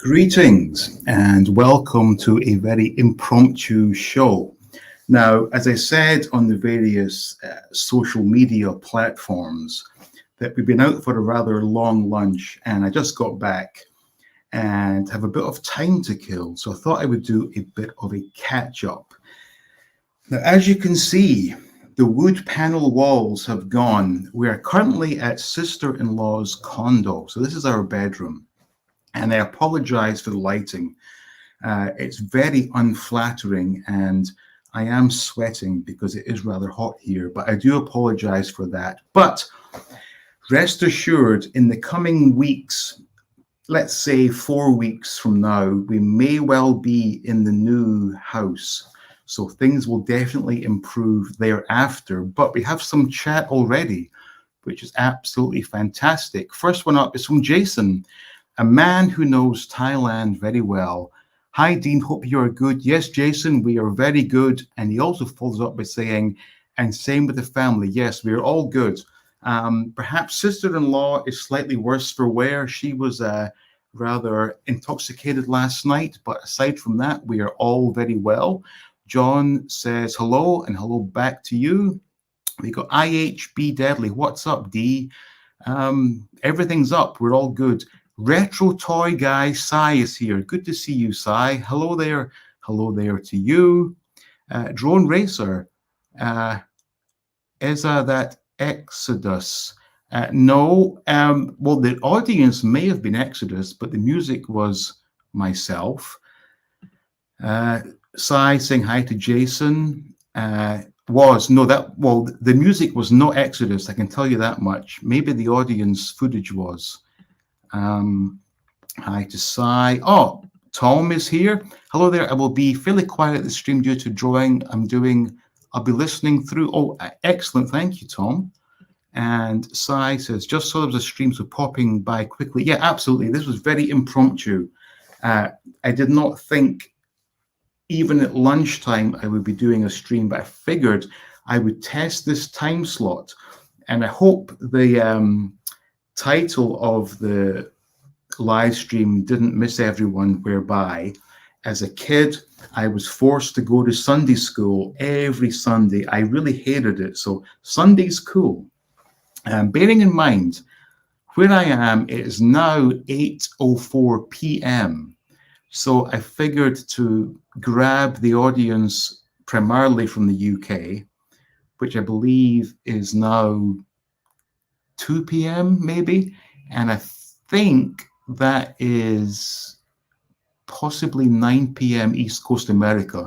Greetings and welcome to a very impromptu show. Now, as I said on the various social media platforms, that we've been out for a rather long lunch and I just got back and have a bit of time to kill. So I thought I would do a bit of a catch up. Now, as you can see, the wood panel walls have gone. We are currently at sister-in-law's condo. So this is our bedroom. And I apologize for the lighting. It's very unflattering and I am sweating because it is rather hot here, but I do apologize for that. But rest assured, in the coming weeks, let's say 4 weeks from now, we may well be in the new house. So things will definitely improve thereafter, but we have some chat already, which is absolutely fantastic. First one up is from Jason. A man who knows Thailand very well. Hi, Dean, hope you are good. Yes, Jason, we are very good. And he also follows up by saying, and same with the family. Yes, we are all good. Perhaps sister-in-law is slightly worse for wear. She was rather intoxicated last night. But aside from that, we are all very well. John says hello and hello back to you. We got IHB Deadly. What's up, D? Everything's up. We're all good. Retro Toy Guy, Sai is here. Good to see you, Sai. Hello there. Hello there to you. Drone Racer. Is that Exodus? No. Well, the audience may have been Exodus, but the music was myself. Sai saying hi to Jason. The music was not Exodus. I can tell you that much. Maybe the audience footage was. Hi to Sai. Oh, Tom is here. Hello there. I will be fairly quiet at the stream due to drawing I'll be listening through. Oh, excellent. Thank you, Tom. And Sai says, just saw there was a stream, so popping by quickly. Yeah, absolutely. This was very impromptu. I did not think even at lunchtime I would be doing a stream, but I figured I would test this time slot. And I hope the title of the live stream didn't miss everyone, whereby as a kid I was forced to go to Sunday school every Sunday. I really hated it. So Sunday's cool. Bearing in mind where I am, it is now 8:04 p.m. So I figured to grab the audience primarily from the UK, which I believe is now 2 p.m. maybe, and I think that is possibly 9 p.m. East Coast America.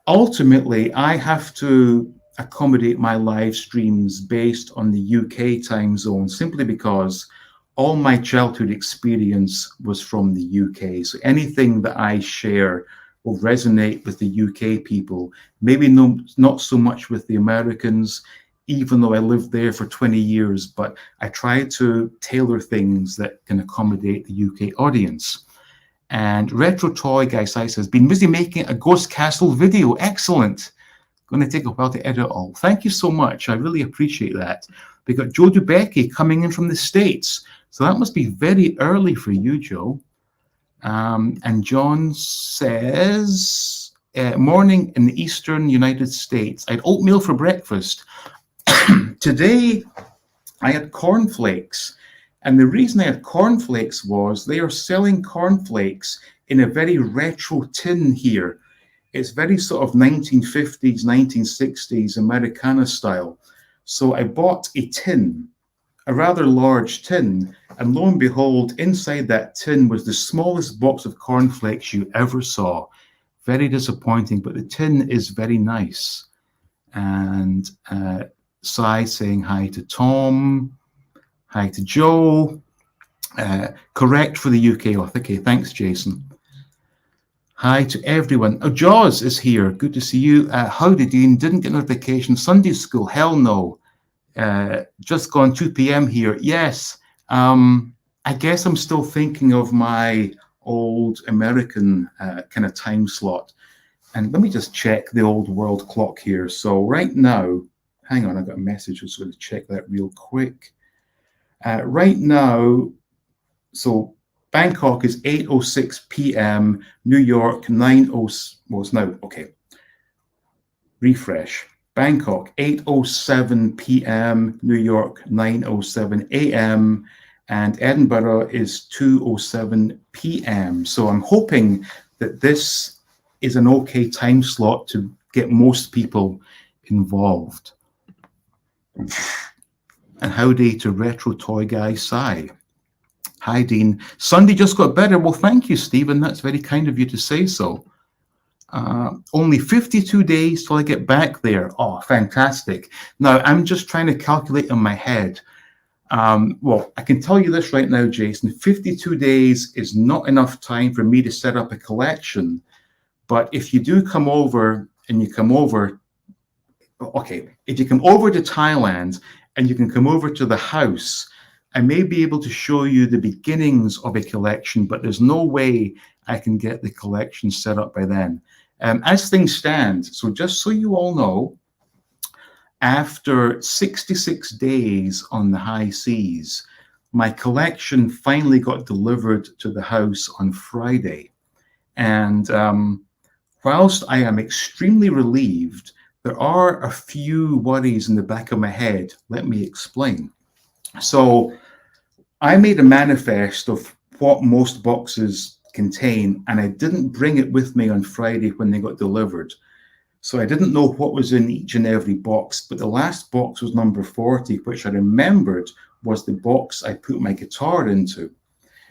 Ultimately, I have to accommodate my live streams based on the UK time zone simply because all my childhood experience was from the UK. So anything that I share will resonate with the UK people, maybe not so much with the Americans, even though I lived there for 20 years, but I try to tailor things that can accommodate the UK audience. And Retro Toy Guy Size has been busy making a Ghost Castle video. Excellent. Going to take a while to edit all. Thank you so much. I really appreciate that. We got Joe Dubecki coming in from the States. So that must be very early for you, Joe. And John says, morning in the Eastern United States. I had oatmeal for breakfast. Today, I had cornflakes, and the reason I had cornflakes was they are selling cornflakes in a very retro tin here. It's very sort of 1950s, 1960s Americana style. So I bought a tin, a rather large tin, and lo and behold, inside that tin was the smallest box of cornflakes you ever saw. Very disappointing, but the tin is very nice. And Sai saying hi to Tom, hi to Joe. Correct for the UK auth. Okay, thanks, Jason. Hi to everyone. Oh, Jaws is here. Good to see you. Howdy, Dean. Didn't get notification. Sunday school. Hell no. Just gone 2 p.m. here. Yes. I guess I'm still thinking of my old American kind of time slot. And let me just check the old world clock here. So right now, hang on, I got a message. I was going to check that real quick. Right now, so Bangkok is 8:06 p.m. New York 9:00. Well, it's now okay. Refresh. Bangkok 8:07 p.m. New York 9:07 a.m. and Edinburgh is 2:07 p.m. So I'm hoping that this is an okay time slot to get most people involved. And howdy to Retro Toy Guy Sai. Hi, Dean. Sunday just got better. Well, thank you, Stephen. That's very kind of you to say so. Only 52 days till I get back there. Oh, fantastic. Now, I'm just trying to calculate in my head. Well, I can tell you this right now, Jason. 52 days is not enough time for me to set up a collection. But if you do come over and you come over, okay, if you come over to Thailand and you can come over to the house, I may be able to show you the beginnings of a collection, but there's no way I can get the collection set up by then. As things stand, so just so you all know, after 66 days on the high seas, my collection finally got delivered to the house on Friday. And whilst I am extremely relieved, there are a few worries in the back of my head. Let me explain. So I made a manifest of what most boxes contain, and I didn't bring it with me on Friday when they got delivered. So I didn't know what was in each and every box, but the last box was number 40, which I remembered was the box I put my guitar into.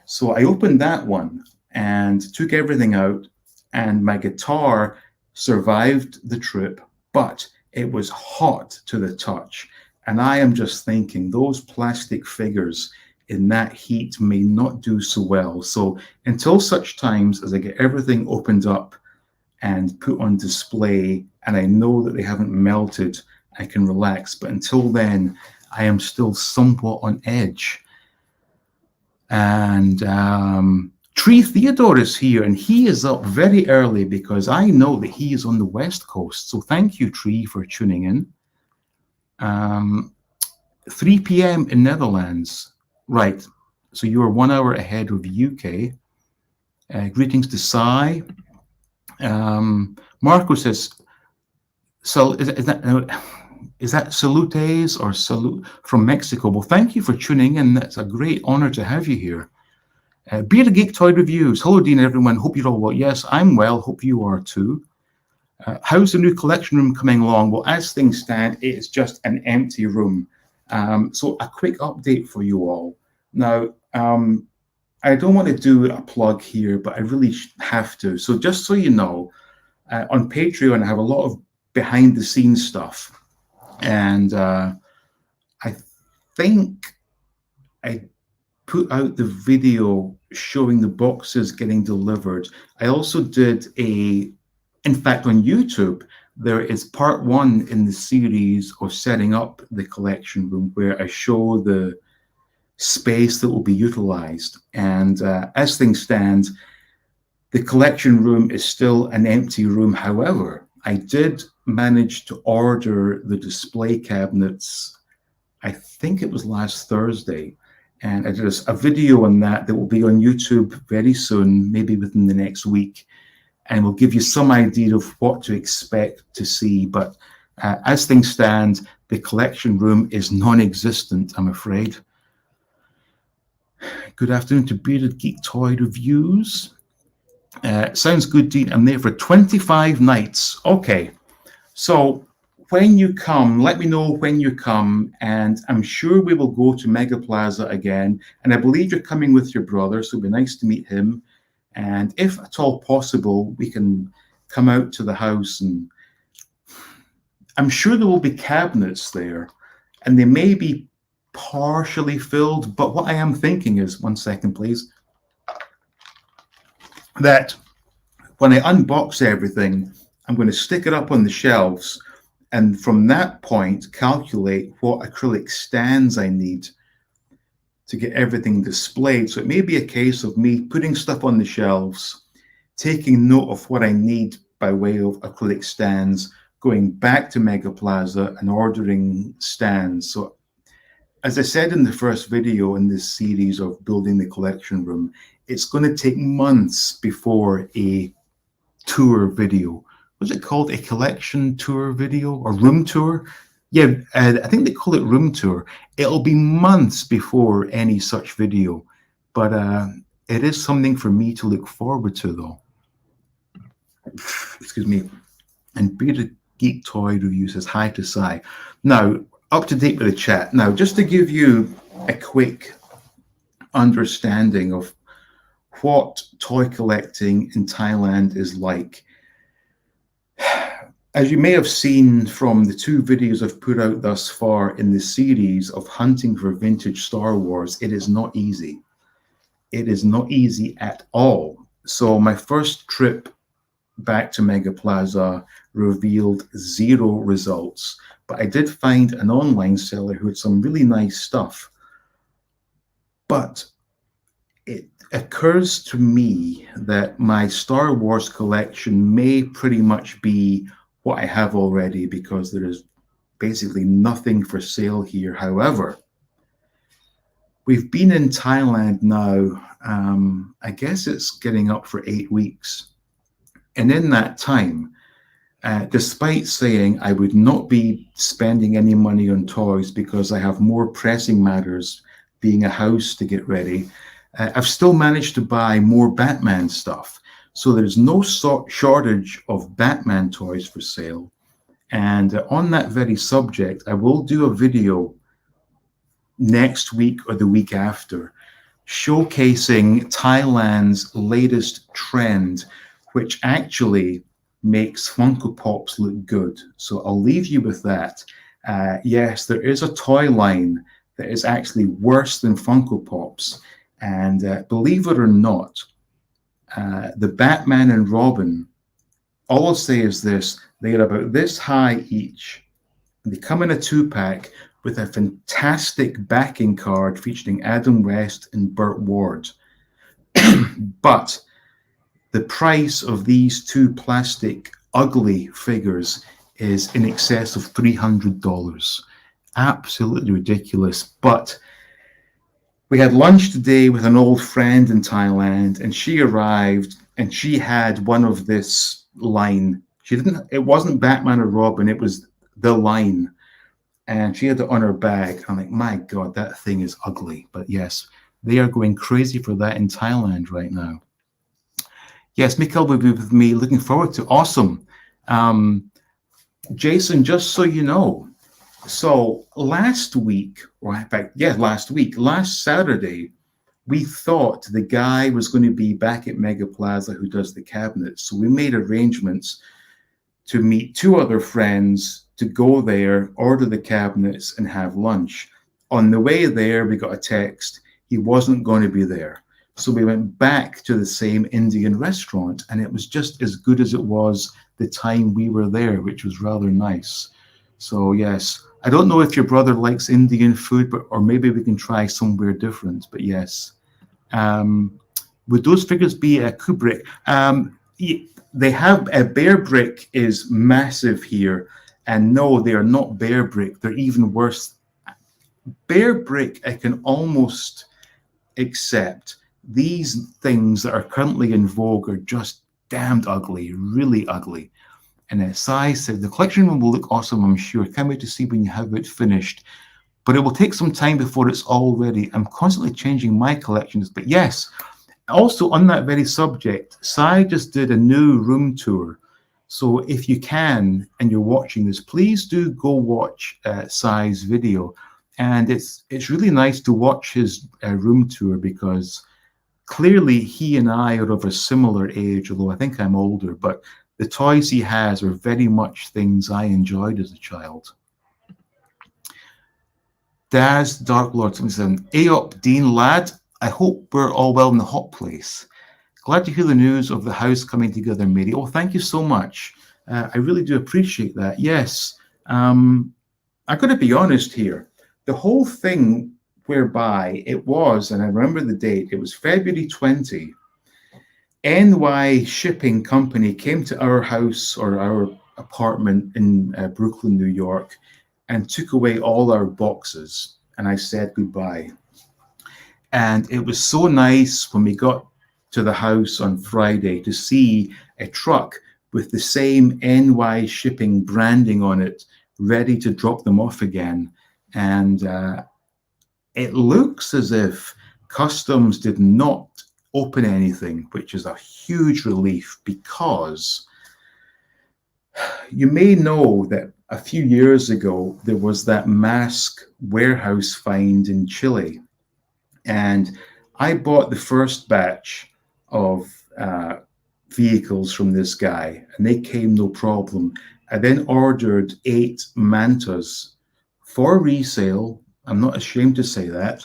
So I opened that one and took everything out, and my guitar survived the trip, but it was hot to the touch. And I am just thinking those plastic figures in that heat may not do so well. So until such times as I get everything opened up and put on display, and I know that they haven't melted, I can relax. But until then, I am still somewhat on edge. And Tree Theodore is here, and he is up very early because I know that he is on the West Coast. So thank you, Tree, for tuning in. 3 p.m. in Netherlands. Right. So you are 1 hour ahead of UK. Greetings to Sai. Marco says, so is that salutes or salute from Mexico? Well, thank you for tuning in. That's a great honor to have you here. Bearded Geek Toy Reviews. Hello, Dean, everyone. Hope you're all well. Yes, I'm well. Hope you are too. How's the new collection room coming along? Well, as things stand, it is just an empty room. So a quick update for you all. Now, I don't want to do a plug here, but I really have to. So just so you know, on Patreon, I have a lot of behind the scenes stuff. And I think I put out the video showing the boxes getting delivered. I also did in fact, on YouTube, there is part 1 in the series of setting up the collection room where I show the space that will be utilized. And as things stand, the collection room is still an empty room. However, I did manage to order the display cabinets, I think it was last Thursday. And I did a video on that will be on YouTube very soon, maybe within the next week. And we'll give you some idea of what to expect to see. But as things stand, the collection room is non-existent, I'm afraid. Good afternoon to Bearded Geek Toy Reviews. Sounds good, Dean. I'm there for 25 nights. Okay. So when you come, let me know when you come, and I'm sure we will go to Mega Plaza again. And I believe you're coming with your brother, so it'll be nice to meet him. And if at all possible, we can come out to the house, and I'm sure there will be cabinets there, and they may be partially filled. But what I am thinking is, 1 second, please, that when I unbox everything, I'm going to stick it up on the shelves, and from that point, calculate what acrylic stands I need to get everything displayed. So it may be a case of me putting stuff on the shelves, taking note of what I need by way of acrylic stands, going back to Mega Plaza and ordering stands. So as I said in the first video in this series of building the collection room, it's going to take months before a tour video. What's it called? A collection tour video or room tour? Yeah, I think they call it room tour. It'll be months before any such video, but it is something for me to look forward to, though. Excuse me. And Bearded Geek Toy Review says hi to Sai. Now, up to date with the chat. Now, just to give you a quick understanding of what toy collecting in Thailand is like. As you may have seen from the 2 videos I've put out thus far in the series of hunting for vintage Star Wars, it is not easy. It is not easy at all. So my first trip back to Mega Plaza revealed 0 results, but I did find an online seller who had some really nice stuff. But it occurs to me that my Star Wars collection may pretty much be what I have already, because there is basically nothing for sale here. However, we've been in Thailand now, I guess it's getting up for 8 weeks. And in that time, despite saying I would not be spending any money on toys because I have more pressing matters, being a house to get ready, I've still managed to buy more Batman stuff. So there's no shortage of Batman toys for sale. And on that very subject, I will do a video next week or the week after, showcasing Thailand's latest trend, which actually makes Funko Pops look good. So I'll leave you with that. Yes, there is a toy line that is actually worse than Funko Pops. And believe it or not, the Batman and Robin, all I'll say is this: they are about this high each. They come in a 2-pack with a fantastic backing card featuring Adam West and Burt Ward. But the price of these 2 plastic ugly figures is in excess of $300. Absolutely ridiculous. But we had lunch today with an old friend in Thailand, and she arrived and she had one of this line. It wasn't Batman or Robin, it was the line. And she had it on her bag. I'm like, my God, that thing is ugly. But yes, they are going crazy for that in Thailand right now. Yes, Mikhail will be with me. Looking forward to. Awesome. Jason, just so you know, so last week, or in fact, yeah, last Saturday, we thought the guy was going to be back at Mega Plaza who does the cabinets. So we made arrangements to meet 2 other friends to go there, order the cabinets, and have lunch. On the way there, we got a text. He wasn't going to be there. So we went back to the same Indian restaurant, and it was just as good as it was the time we were there, which was rather nice. So yes, I don't know if your brother likes Indian food, or maybe we can try somewhere different. But yes, would those figures be a Kubrick? They have a Bear Brick is massive here, and no, they are not Bear Brick. They're even worse. Bear Brick, I can almost accept. These things that are currently in vogue are just damned ugly, really ugly. And Sai said, the collection room will look awesome, I'm sure. Can't wait to see when you have it finished. But it will take some time before it's all ready. I'm constantly changing my collections. But yes, also on that very subject, Sai just did a new room tour. So if you can, and you're watching this, please do go watch Sai's video. And it's really nice to watch his room tour, because clearly he and I are of a similar age, although I think I'm older, but the toys he has are very much things I enjoyed as a child. Daz, Dark Lord 77, Aop, Dean, lad, I hope we're all well in the hot place. Glad to hear the news of the house coming together, Mary. Oh, thank you so much. I really do appreciate that. Yes, I've got to be honest here. The whole thing whereby it was, and I remember the date, it was February 20, NY Shipping Company came to our house or our apartment in Brooklyn, New York, and took away all our boxes. And I said goodbye. And it was so nice when we got to the house on Friday to see a truck with the same NY shipping branding on it, ready to drop them off again. And it looks as if customs did not open anything, which is a huge relief, because you may know that a few years ago there was that mask warehouse find in Chile, and I bought the first batch of vehicles from this guy, and they came no problem. I then ordered 8 mantas for resale. I'm not ashamed to say that.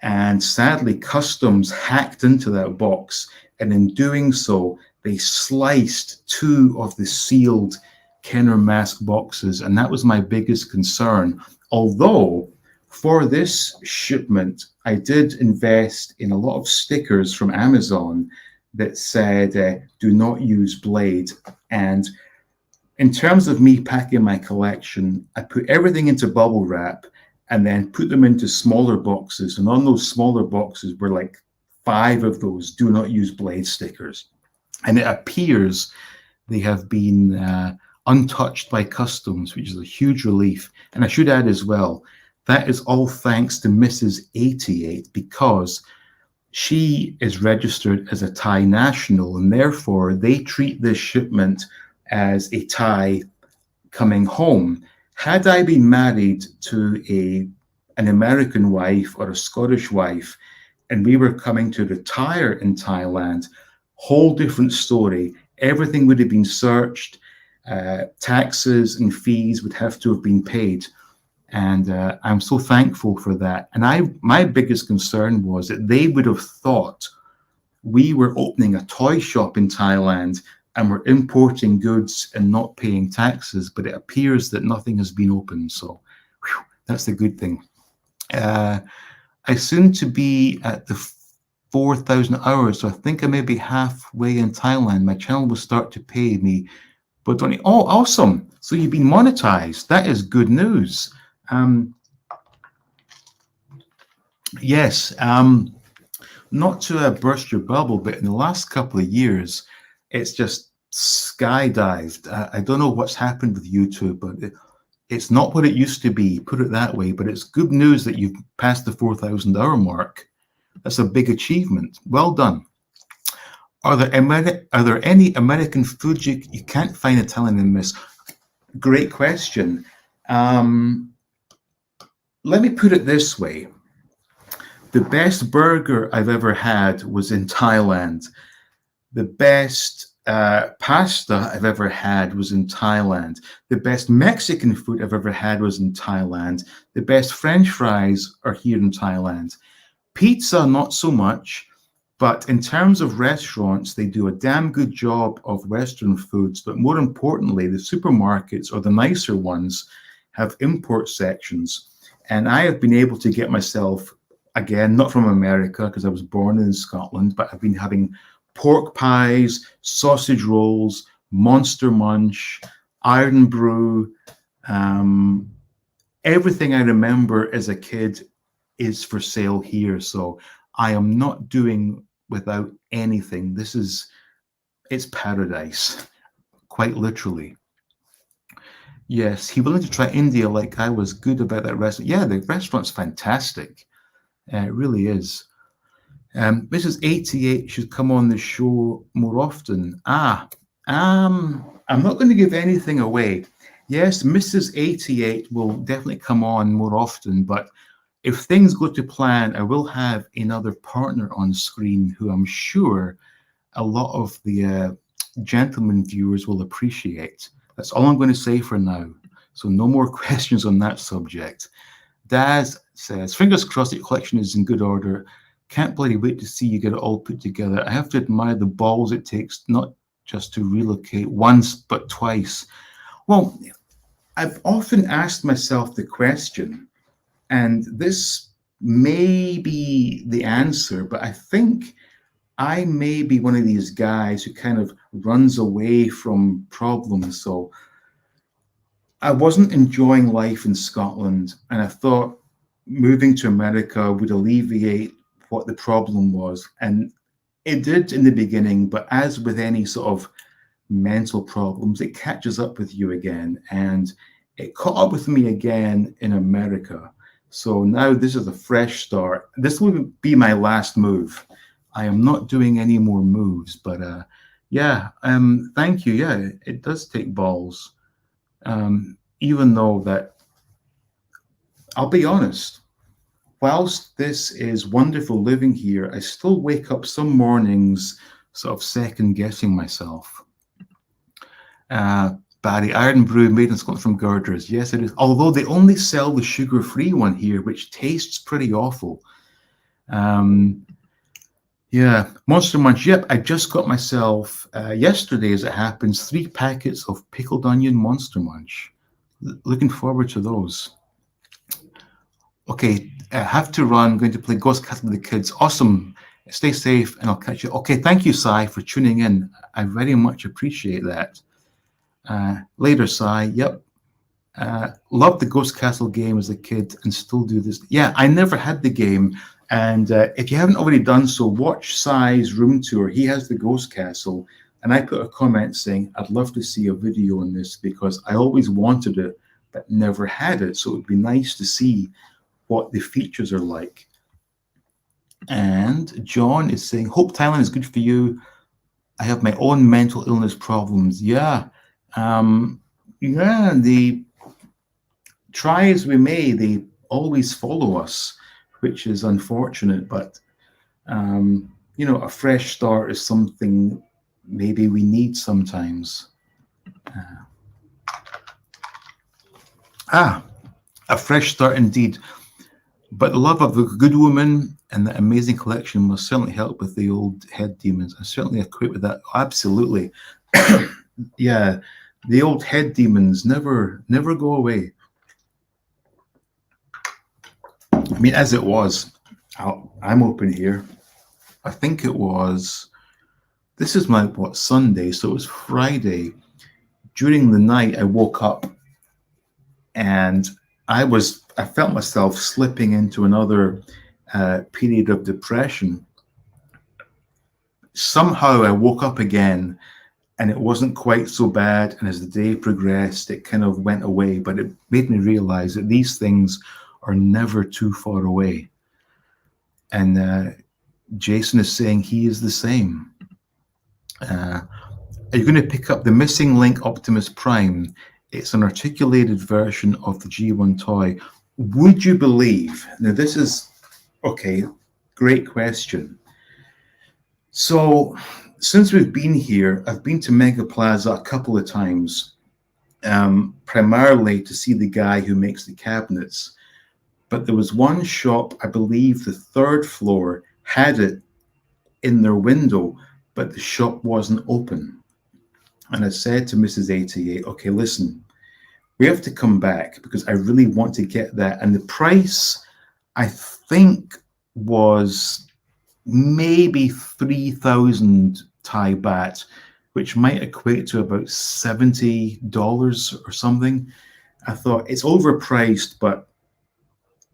And sadly, customs hacked into that box, and in doing so, they sliced 2 of the sealed Kenner mask boxes, and that was my biggest concern. Although, for this shipment, I did invest in a lot of stickers from Amazon that said, do not use blade. And in terms of me packing my collection, I put everything into bubble wrap and then put them into smaller boxes. And on those smaller boxes were like 5 of those do not use blade stickers. And it appears they have been untouched by customs, which is a huge relief. And I should add as well, that is all thanks to Mrs. 88, because she is registered as a Thai national, and therefore they treat this shipment as a Thai coming home. Had I been married to an American wife or a Scottish wife, and we were coming to retire in Thailand, whole different story. Everything would have been searched. Taxes and fees would have to have been paid. And I'm so thankful for that. And my biggest concern was that they would have thought we were opening a toy shop in Thailand and we're importing goods and not paying taxes, but it appears that nothing has been opened. So whew, that's the good thing. I soon to be at the 4,000 hours, so I think I may be halfway in Thailand. My channel will start to pay me, but don't. Oh, awesome! So you've been monetized. That is good news. Yes. Not to burst your bubble, but in the last couple of years, it's just skydived. I don't know what's happened with YouTube, but it's not what it used to be, put it that way. But it's good news that you've passed the 4,000 hour mark. That's a big achievement. Well done. Are there any American foods you can't find Italian in this? Great question. Let me put it this way. The best burger I've ever had was in Thailand. The best pasta I've ever had was in Thailand. The best Mexican food I've ever had was in Thailand. The best French fries are here in Thailand. Pizza, not so much, but in terms of restaurants, they do a damn good job of Western foods. But more importantly, the supermarkets, or the nicer ones, have import sections. And I have been able to get myself, again, not from America, because I was born in Scotland, but I've been having pork pies, sausage rolls, Monster Munch, Iron Brew. Everything I remember as a kid is for sale here. So I am not doing without anything. It's paradise, quite literally. Yes, he willing to try India like I was good about that restaurant. Yeah, the restaurant's fantastic. It really is. Mrs. 88 should come on the show more often. I'm not going to give anything away. Yes, Mrs. 88 will definitely come on more often, but if things go to plan, I will have another partner on screen who I'm sure a lot of the gentlemen viewers will appreciate. That's all I'm going to say for now. So no more questions on that subject. Daz says, fingers crossed your collection is in good order. Can't bloody wait to see you get it all put together. I have to admire the balls it takes not just to relocate once, but twice. Well, I've often asked myself the question, and this may be the answer, but I think I may be one of these guys who kind of runs away from problems. So I wasn't enjoying life in Scotland, and I thought moving to America would alleviate what the problem was. And It did in the beginning, but as with any sort of mental problems, it catches up with you again. And it caught up with me again in America. So now this is a fresh start. This will be my last move. I am not doing any more moves, but yeah, thank you. Yeah, it does take balls. Even though that, I'll be honest, whilst this is wonderful living here, I still wake up some mornings sort of second guessing myself. Barry, Iron Brew made in Scotland from girders. Yes, it is. Although they only sell the sugar-free one here, which tastes pretty awful. Yeah, Monster Munch. Yep, I just got myself yesterday, as it happens, 3 packets of pickled onion Monster Munch. Looking forward to those. Okay, I have to run. I'm going to play Ghost Castle with the kids. Awesome. Stay safe, and I'll catch you. Okay, thank you, Sai, for tuning in. I very much appreciate that. Later, Sai. Yep. Loved the Ghost Castle game as a kid and still do this. Yeah, I never had the game. And if you haven't already done so, watch Sai's room tour. He has the Ghost Castle. And I put a comment saying, I'd love to see a video on this because I always wanted it, but never had it. So it would be nice to see what the features are like. And John is saying, hope Thailand is good for you. I have my own mental illness problems. Yeah. Yeah, the try as we may, they always follow us, which is unfortunate, but you know, a fresh start is something maybe we need sometimes. A fresh start indeed. But the love of a good woman and the amazing collection will certainly help with the old head demons. I certainly equate with that. Absolutely. Yeah, the old head demons never go away. I mean, as it was, I'm open here. I think it was, this is my, what, Sunday, so it was Friday. During the night, I woke up and I felt myself slipping into another period of depression. Somehow I woke up again and it wasn't quite so bad. And as the day progressed, it kind of went away, but it made me realize that these things are never too far away. And Jason is saying he is the same. Are you going to pick up the missing link Optimus Prime? It's an articulated version of the G1 toy. Would you believe? Now this is, okay, great question. So since we've been here, I've been to Mega Plaza a couple of times, primarily to see the guy who makes the cabinets. But there was one shop, I believe the 3rd floor, had it in their window, but the shop wasn't open. And I said to Mrs. 88, okay, listen, we have to come back because I really want to get that. And the price, I think, was maybe 3,000 Thai baht, which might equate to about $70 or something. I thought it's overpriced, but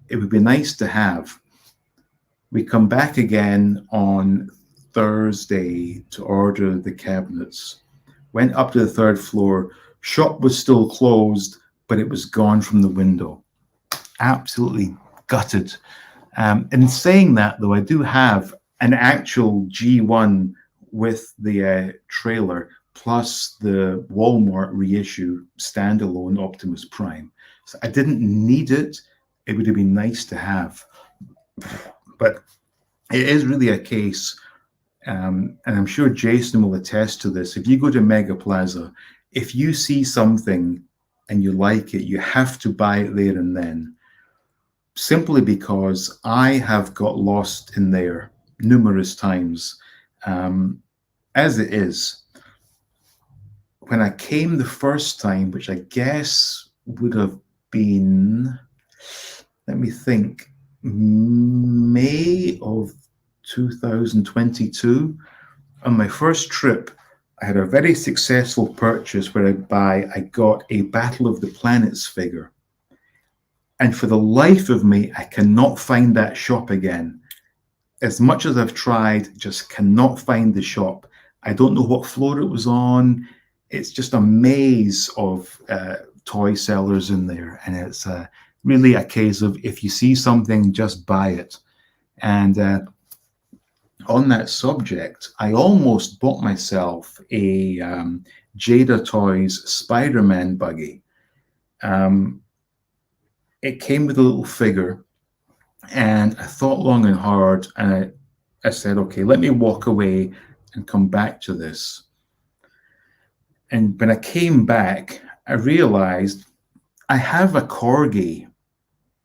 it would be nice to have. We come back again on Thursday to order the cabinets. Went up to the 3rd floor. Shop was still closed, but it was gone from the window. Absolutely gutted. In saying that, though, I do have an actual G1 with the trailer, plus the Walmart reissue standalone Optimus Prime. So I didn't need it. It would have been nice to have. But it is really a case, and I'm sure Jason will attest to this. If you go to Mega Plaza, if you see something and you like it, you have to buy it there and then. Simply because I have got lost in there numerous times. As it is, when I came the first time, which I guess would have been, let me think, May of 2022, on my first trip, I had a very successful purchase whereby I got a Battle of the Planets figure. And for the life of me, I cannot find that shop again. as much as I've tried, just cannot find the shop. I don't know what floor it was on. It's just a maze of toy sellers in there. And it's really a case of if you see something, just buy it. And on that subject, I almost bought myself a Jada Toys Spider-Man buggy. It came with a little figure, and I thought long and hard, and I said, okay, let me walk away and come back to this. And when I came back, I realized I have a Corgi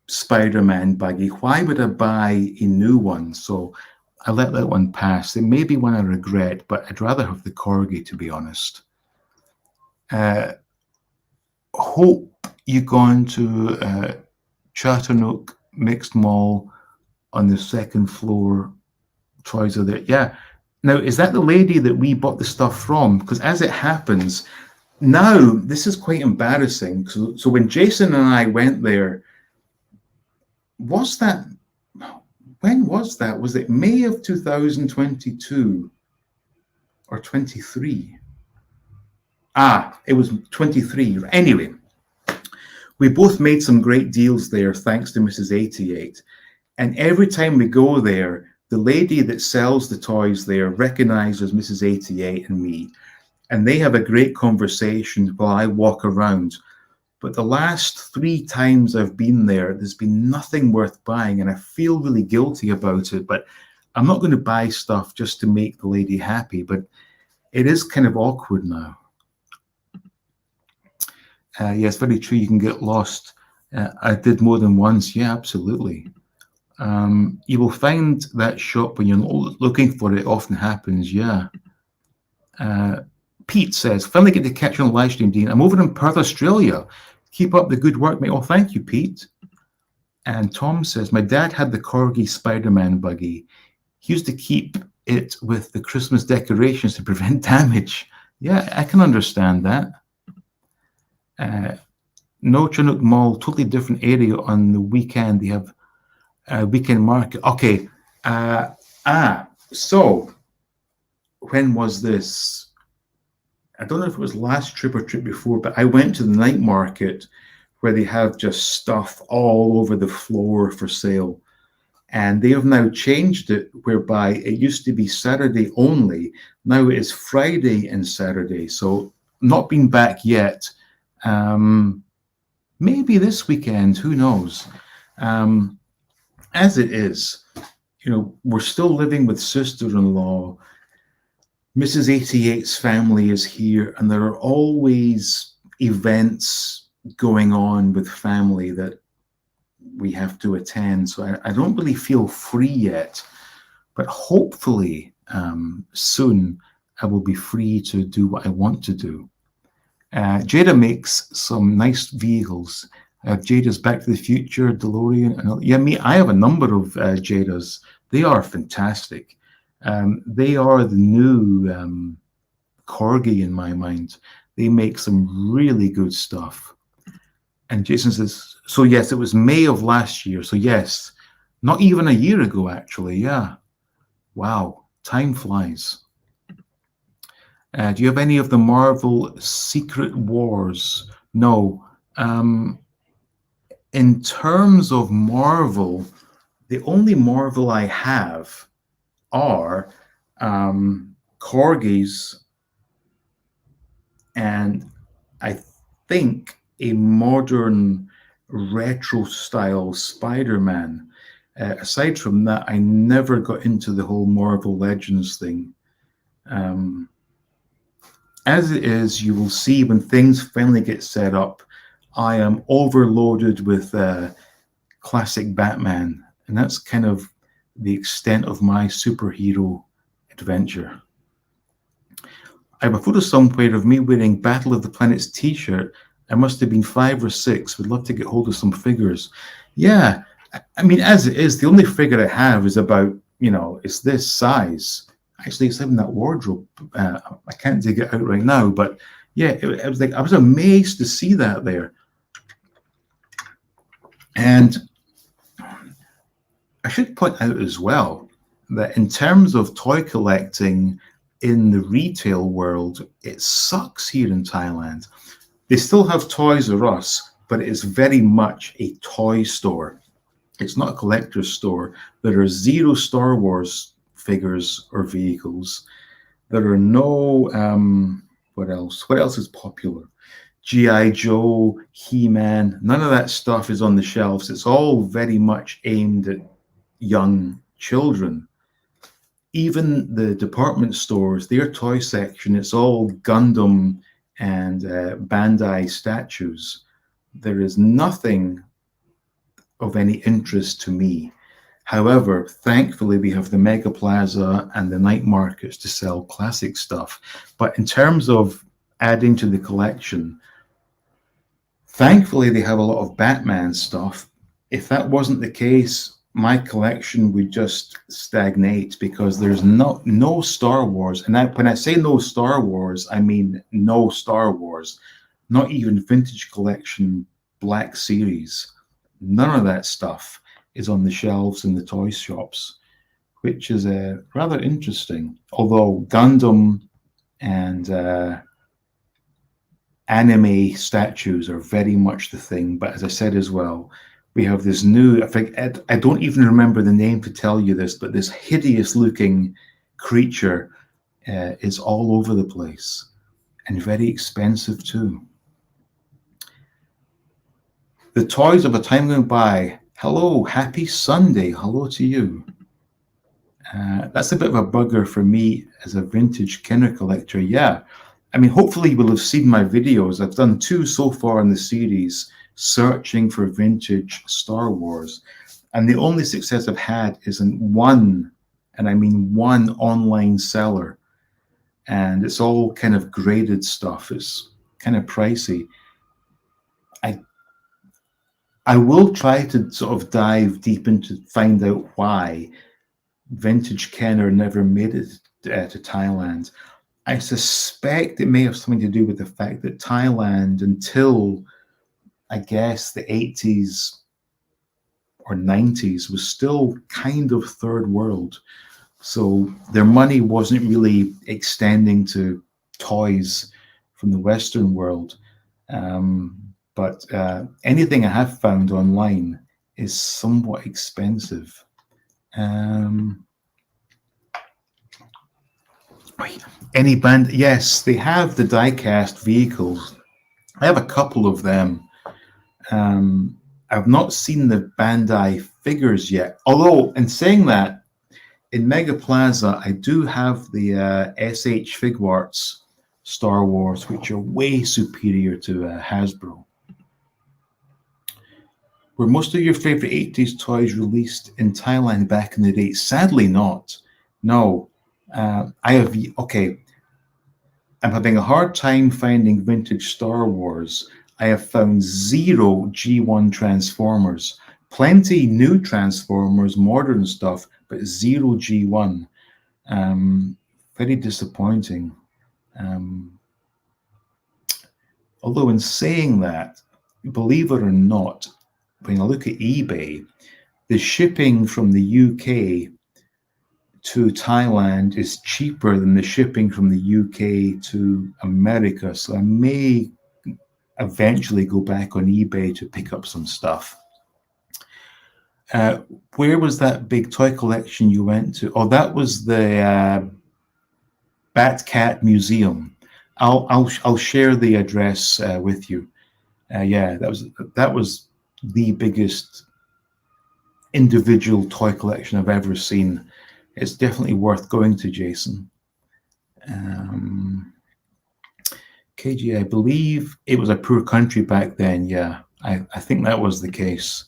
Spider-Man buggy. Why would I buy a new one? So I let that one pass. It may be one I regret, but I'd rather have the Corgi, to be honest. Hope you've gone to Chatternook Mixed Mall on the second floor. Toys are there. Yeah. Now, is that the lady that we bought the stuff from? Because as it happens, now this is quite embarrassing. So when Jason and I went there, was that, when was that? Was it May of 2022 or 23? It was 23. Anyway, we both made some great deals there thanks to Mrs. 88. And every time we go there, the lady that sells the toys there recognizes Mrs. 88 and me. And they have a great conversation while I walk around. But the last 3 times I've been there, there's been nothing worth buying. And I feel really guilty about it. But I'm not going to buy stuff just to make the lady happy. But it is kind of awkward now. Yes, very true. You can get lost. I did more than once. Yeah, absolutely. You will find that shop when you're looking for it. It often happens. Yeah. Pete says, finally get to catch you on the live stream, Dean. I'm over in Perth, Australia. Keep up the good work, mate. Oh, thank you, Pete. And Tom says, my dad had the Corgi Spider-Man buggy. He used to keep it with the Christmas decorations to prevent damage. Yeah, I can understand that. No, Chinook Mall, totally different area on the weekend. They have a weekend market. Okay. So when was this? I don't know if it was last trip or trip before, but I went to the night market where they have just stuff all over the floor for sale. And they have now changed it whereby it used to be Saturday only. Now it is Friday and Saturday. So not been back yet. Maybe this weekend, who knows? As it is, you know, we're still living with sister-in-law. Mrs. 88's family is here, and there are always events going on with family that we have to attend. So I don't really feel free yet, but hopefully soon I will be free to do what I want to do. Jada makes some nice vehicles. Jada's Back to the Future, DeLorean. And, yeah, I have a number of Jadas. They are fantastic. They are the new Corgi in my mind. They make some really good stuff. And Jason says, so yes, it was May of last year. So yes, not even a year ago, actually. Yeah. Wow. Time flies. Do you have any of the Marvel Secret Wars? No. In terms of Marvel, the only Marvel I have are Corgis and I think a modern retro style Spider-Man. Aside from that, I never got into the whole Marvel Legends thing. As it is, you will see when things finally get set up, I am overloaded with classic Batman. And that's kind of the extent of my superhero adventure. I have a photo somewhere of me wearing Battle of the Planets t-shirt. I must have been 5 or 6. Would love to get hold of some figures. Yeah, I mean, as it is, the only figure I have is about, you know, it's this size. Actually, it's in that wardrobe. I can't dig it out right now, but yeah, it was like I was amazed to see that there. And I should point out as well, that in terms of toy collecting in the retail world, it sucks here in Thailand. They still have Toys R Us, but it is very much a toy store. It's not a collector's store. There are zero Star Wars figures or vehicles. There are no, what else? What else is popular? G.I. Joe, He-Man, none of that stuff is on the shelves. It's all very much aimed at young children. Even the department stores, their toy section, it's all Gundam and Bandai statues. There is nothing of any interest to me. However, thankfully, we have the Mega Plaza and the night markets to sell classic stuff. But in terms of adding to the collection, thankfully, they have a lot of Batman stuff. If that wasn't the case, my collection would just stagnate because there's no Star Wars. And when I say no Star Wars, I mean no Star Wars, not even vintage collection Black Series. None of that stuff is on the shelves in the toy shops, which is rather interesting. Although Gundam and anime statues are very much the thing. But as I said as well, we have this new, I don't even remember the name to tell you this, but this hideous looking creature is all over the place and very expensive too. The toys of a time going by. Hello, happy Sunday. Hello to you. That's a bit of a bugger for me as a vintage Kenner collector. Yeah, I mean, hopefully you will have seen my videos. I've done 2 so far in the series, searching for vintage Star Wars. And the only success I've had is in one, and I mean one online seller. And it's all kind of graded stuff. It's kind of pricey. I will try to sort of dive deep into find out why vintage Kenner never made it to Thailand. I suspect it may have something to do with the fact that Thailand, until I guess the 80s or 90s, was still kind of third world. So their money wasn't really extending to toys from the Western world. But anything I have found online is somewhat expensive. Any band? Yes, they have the die-cast vehicles. I have a couple of them. I've not seen the Bandai figures yet. Although, in saying that, in Mega Plaza, I do have the SH Figuarts Star Wars, which are way superior to Hasbro. Were most of your favorite 80s toys released in Thailand back in the day? Sadly not. No. I'm having a hard time finding vintage Star Wars. I have found 0 G1 Transformers. Plenty new Transformers, modern stuff, but 0 G1. Very disappointing. Although in saying that, believe it or not, when I look at eBay, the shipping from the UK to Thailand is cheaper than the shipping from the UK to America. So I may eventually go back on eBay to pick up some stuff. Where was that big toy collection you went to? Oh, that was the Bat-Cat Museum. I'll share the address with you. Yeah, that was the biggest individual toy collection I've ever seen. It's definitely worth going to, Jason. KG, I believe it was a poor country back then. Yeah, I think that was the case.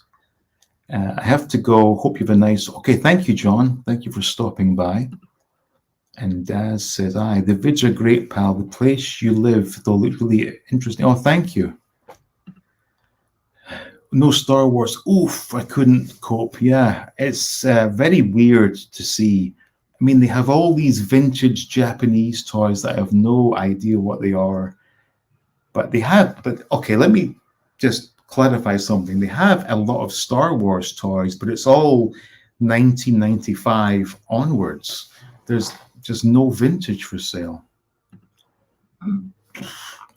I have to go. Hope you have a nice... Okay, thank you, John. Thank you for stopping by. And Daz says, aye, the vids are great, pal. The place you live, though, looks really interesting. Oh, thank you. No Star Wars. Oof, I couldn't cope. Yeah, it's very weird to see. I mean, they have all these vintage Japanese toys that I have no idea what they are. But okay, let me just clarify something. They have a lot of Star Wars toys, but it's all 1995 onwards. There's just no vintage for sale.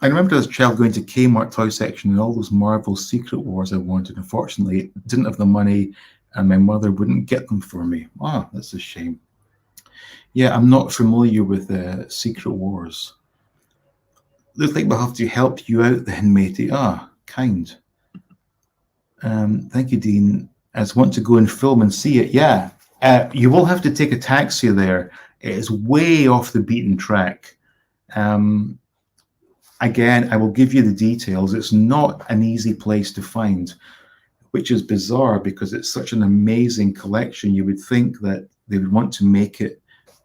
I remember as a child going to Kmart toy section and all those Marvel Secret Wars I wanted. Unfortunately, I didn't have the money and my mother wouldn't get them for me. Ah, that's a shame. Yeah, I'm not familiar with Secret Wars. Looks like we'll have to help you out then, matey. Ah, kind. Thank you, Dean. I just want to go and film and see it. Yeah, you will have to take a taxi there. It is way off the beaten track. Again, I will give you the details. It's not an easy place to find, which is bizarre because it's such an amazing collection. You would think that they would want to make it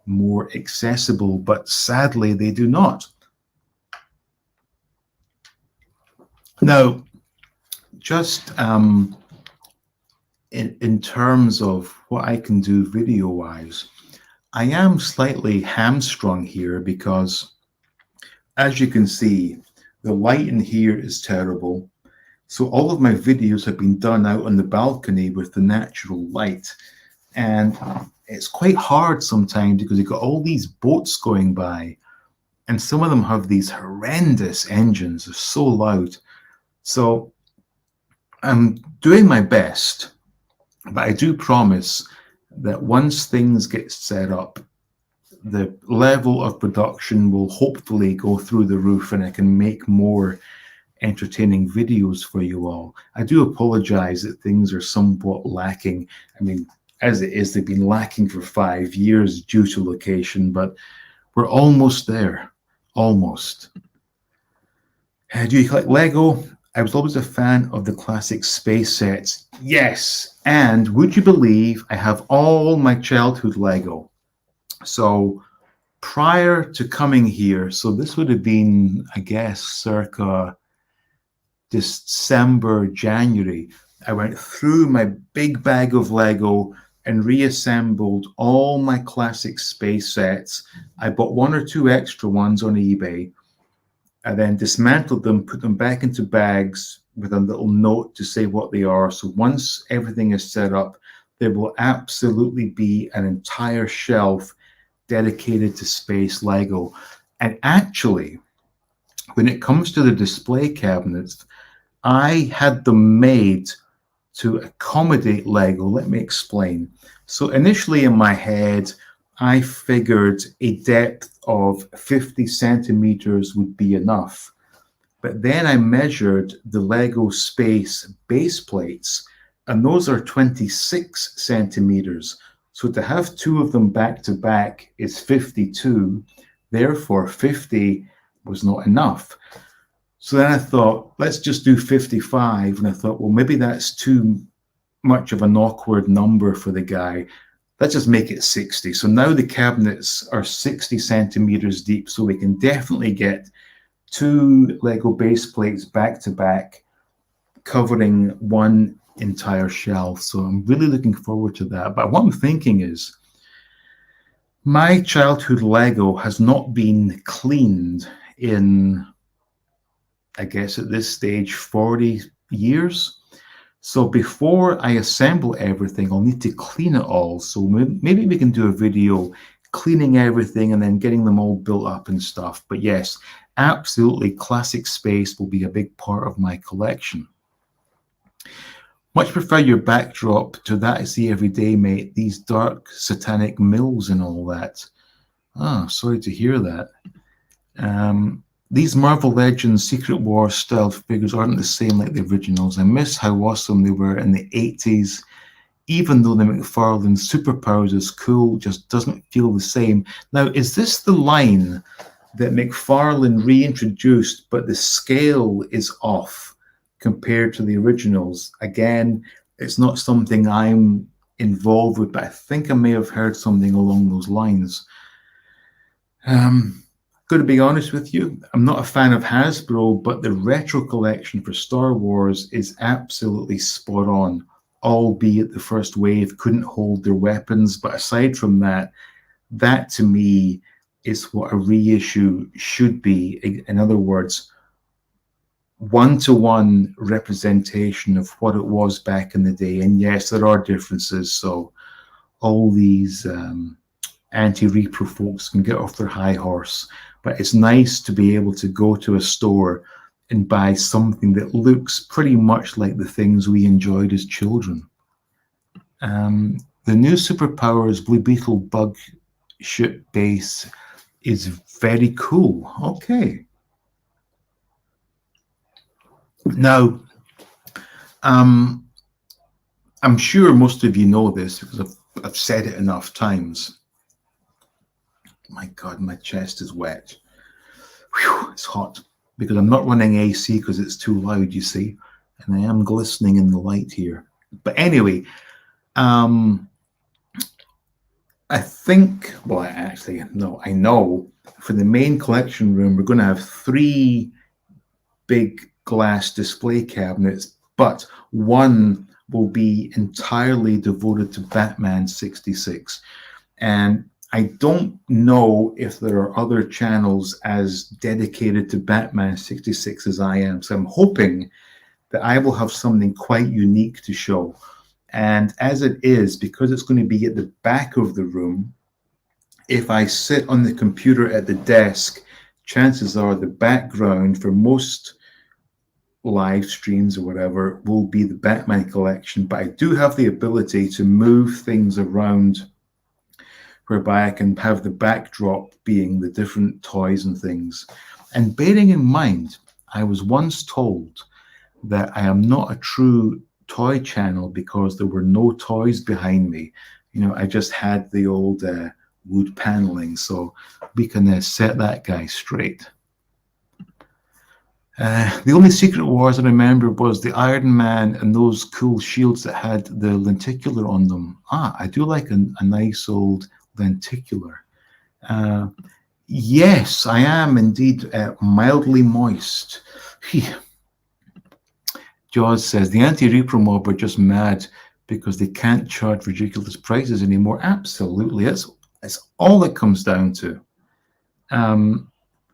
more accessible, but sadly they do not. Now, just in terms of what I can do video-wise, I am slightly hamstrung here because, as you can see, the light in here is terrible. So all of my videos have been done out on the balcony with the natural light. And it's quite hard sometimes because you've got all these boats going by and some of them have these horrendous engines. They're so loud. So I'm doing my best, but I do promise that once things get set up, the level of production will hopefully go through the roof and I can make more entertaining videos for you all. I do apologize that things are somewhat lacking. I mean, as it is, they've been lacking for 5 years due to location, but we're almost there. Almost. Do you collect Lego? I was always a fan of the classic space sets. Yes, and would you believe I have all my childhood Lego? So prior to coming here, so this would have been, I guess, circa December, January, I went through my big bag of Lego and reassembled all my classic space sets. I bought 1 or 2 extra ones on eBay. I then dismantled them, put them back into bags with a little note to say what they are. So once everything is set up, there will absolutely be an entire shelf dedicated to space Lego. And actually, when it comes to the display cabinets, I had them made to accommodate Lego. Let me explain. So initially in my head, I figured a depth of 50 centimeters would be enough. But then I measured the Lego space base plates, and those are 26 centimeters. So to have 2 of them back to back is 52. Therefore, 50 was not enough. So then I thought, let's just do 55. And I thought, well, maybe that's too much of an awkward number for the guy. Let's just make it 60. So now the cabinets are 60 centimeters deep. So we can definitely get 2 Lego base plates back to back, covering 1 entire shelf. So I'm really looking forward to that. But what I'm thinking is, my childhood Lego has not been cleaned in, I guess at this stage, 40 years. So before I assemble everything, I'll need to clean it all. So maybe we can do a video cleaning everything and then getting them all built up and stuff. But yes, absolutely, classic space will be a big part of my collection. Much prefer your backdrop to that I see every day, mate. These dark satanic mills and all that. Ah, sorry to hear that. These Marvel Legends Secret Wars style figures aren't the same like the originals. I miss how awesome they were in the 80s. Even though the McFarlane superpowers is cool, just doesn't feel the same. Now, is this the line that McFarlane reintroduced, but the scale is off compared to the originals? Again, it's not something I'm involved with, but I think I may have heard something along those lines. Got to be honest with you, I'm not a fan of Hasbro, but the retro collection for Star Wars is absolutely spot on, albeit the first wave couldn't hold their weapons. But aside from that, that to me is what a reissue should be. In other words, one-to-one representation of what it was back in the day. And yes, there are differences. So all these anti-repro folks can get off their high horse. But it's nice to be able to go to a store and buy something that looks pretty much like the things we enjoyed as children. The new superpowers Blue Beetle bug shoot base is very cool. Okay. Now, I'm sure most of you know this because I've said it enough times. My God, my chest is wet. Whew, it's hot because I'm not running AC because it's too loud, you see, and I am glistening in the light here. But anyway, I think, well, actually, no, I know for the main collection room, we're going to have 3 big glass display cabinets, but one will be entirely devoted to Batman 66. And I don't know if there are other channels as dedicated to Batman 66 as I am. So I'm hoping that I will have something quite unique to show. And as it is, because it's going to be at the back of the room, if I sit on the computer at the desk, chances are the background for most live streams or whatever will be the Batman collection. But I do have the ability to move things around whereby I can have the backdrop being the different toys and things. And bearing in mind, I was once told that I am not a true toy channel because there were no toys behind me. You know, I just had the old wood paneling, so we can set that guy straight. The only Secret Wars I remember was the Iron Man and those cool shields that had the lenticular on them. I do like a nice old lenticular. Yes, I am indeed mildly moist. Jaws says the anti-repro mob are just mad because they can't charge ridiculous prices anymore. Absolutely, that's all it comes down to.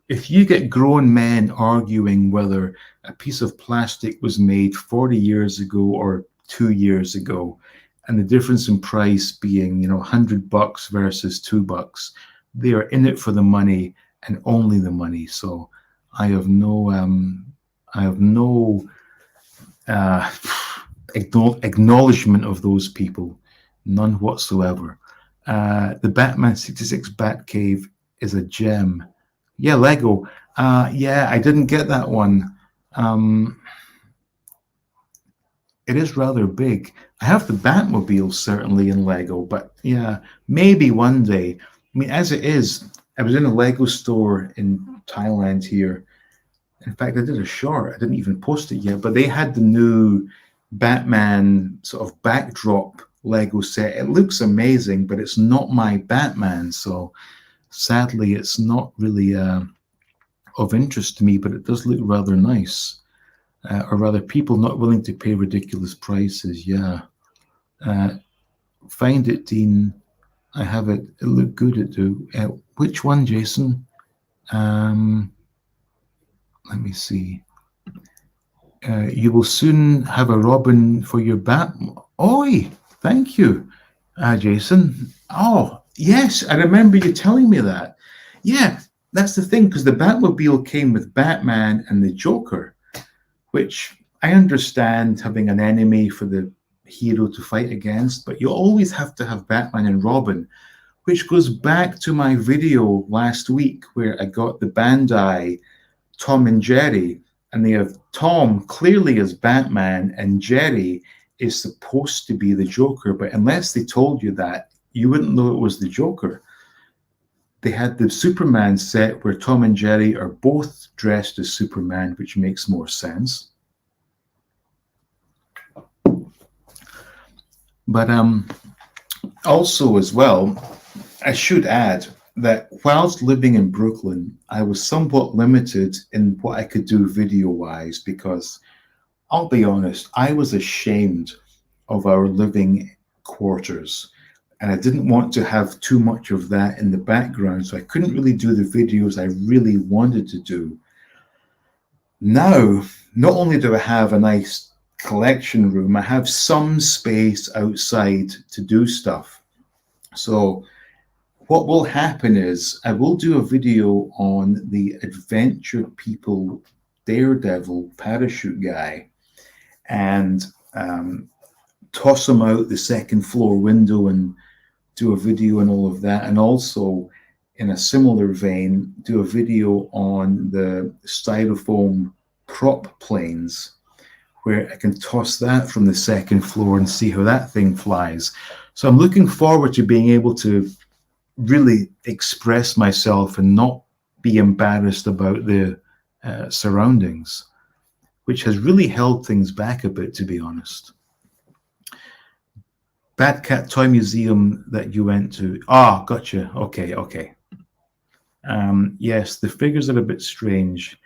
If you get grown men arguing whether a piece of plastic was made 40 years ago or 2 years ago, and the difference in price being, $100 versus $2, they are in it for the money and only the money. So I have no acknowledgement of those people, none whatsoever. The Batman 66 Batcave is a gem. Yeah, Lego. Yeah, I didn't get that one. It is rather big. I have the Batmobile certainly in Lego, but yeah, maybe one day. I mean, as it is, I was in a Lego store in Thailand here. In fact, I did a short. I didn't even post it yet, but they had the new Batman sort of backdrop Lego set. It looks amazing, but it's not my Batman, so sadly, it's not really of interest to me, but it does look rather nice. Or rather, people not willing to pay ridiculous prices. Yeah. Find it, Dean. I have it. It looked good. It do. Which one, Jason? Let me see. You will soon have a Robin for your bat. Oi, thank you, Jason. Oh, yes, I remember you telling me that. Yeah, that's the thing, because the Batmobile came with Batman and the Joker, which I understand having an enemy for the hero to fight against, but you always have to have Batman and Robin, which goes back to my video last week where I got the Bandai Tom and Jerry, and they have Tom clearly as Batman and Jerry is supposed to be the Joker, but unless they told you that, you wouldn't know it was the Joker. They had the Superman set where Tom and Jerry are both dressed as Superman, which makes more sense. But also as well, I should add that whilst living in Brooklyn, I was somewhat limited in what I could do video-wise because, I'll be honest, I was ashamed of our living quarters. And I didn't want to have too much of that in the background, so I couldn't really do the videos I really wanted to do. Now, not only do I have a nice collection room, I have some space outside to do stuff. So what will happen is I will do a video on the Adventure People Daredevil parachute guy and toss him out the second floor window and do a video and all of that. And also, in a similar vein, do a video on the styrofoam prop planes where I can toss that from the second floor and see how that thing flies. So I'm looking forward to being able to really express myself and not be embarrassed about the surroundings, which has really held things back a bit, to be honest. Bad Cat Toy Museum that you went to. Ah, gotcha. Okay, okay. Yes, the figures are a bit strange.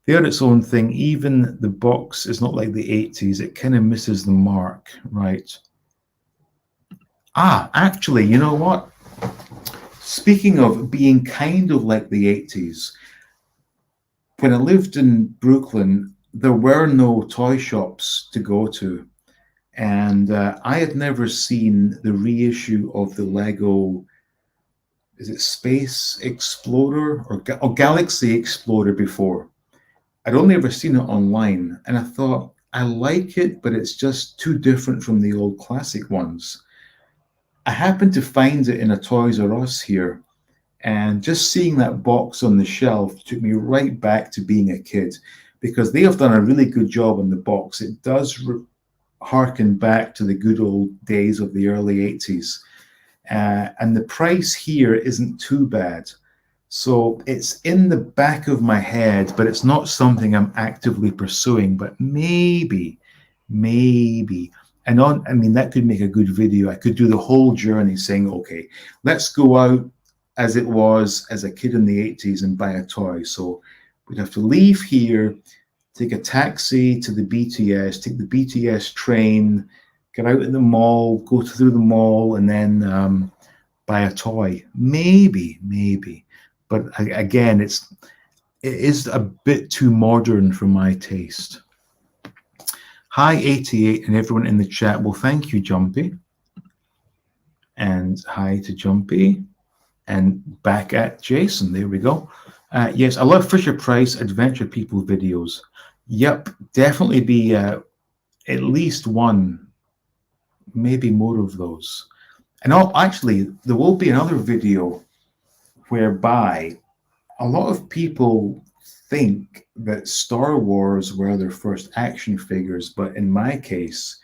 They're its own thing. Even the box is not like the 80s. It kind of misses the mark, right? Ah, actually, you know what? Speaking of being kind of like the 80s, when I lived in Brooklyn, there were no toy shops to go to. And I had never seen the reissue of the Lego, is it Space Explorer or Galaxy Explorer before. I'd only ever seen it online, and I thought, I like it, but it's just too different from the old classic ones. I happened to find it in a Toys R Us here, and just seeing that box on the shelf took me right back to being a kid, because they have done a really good job on the box. It does harken back to the good old days of the early 80s. And the price here isn't too bad. So it's in the back of my head, but it's not something I'm actively pursuing. But maybe. And I mean, that could make a good video. I could do the whole journey saying, okay, let's go out as it was as a kid in the 80s and buy a toy. So we'd have to leave here, take a taxi to the BTS, take the BTS train, get out in the mall, go through the mall, and then buy a toy. Maybe. But again, it is a bit too modern for my taste. Hi, 88, and everyone in the chat. Well, thank you, Jumpy. And hi to Jumpy. And back at Jason. There we go. Yes, I love Fisher Price Adventure People videos. Yep, definitely be at least one, maybe more of those. And actually, there will be another video whereby a lot of people think that Star Wars were their first action figures, but in my case,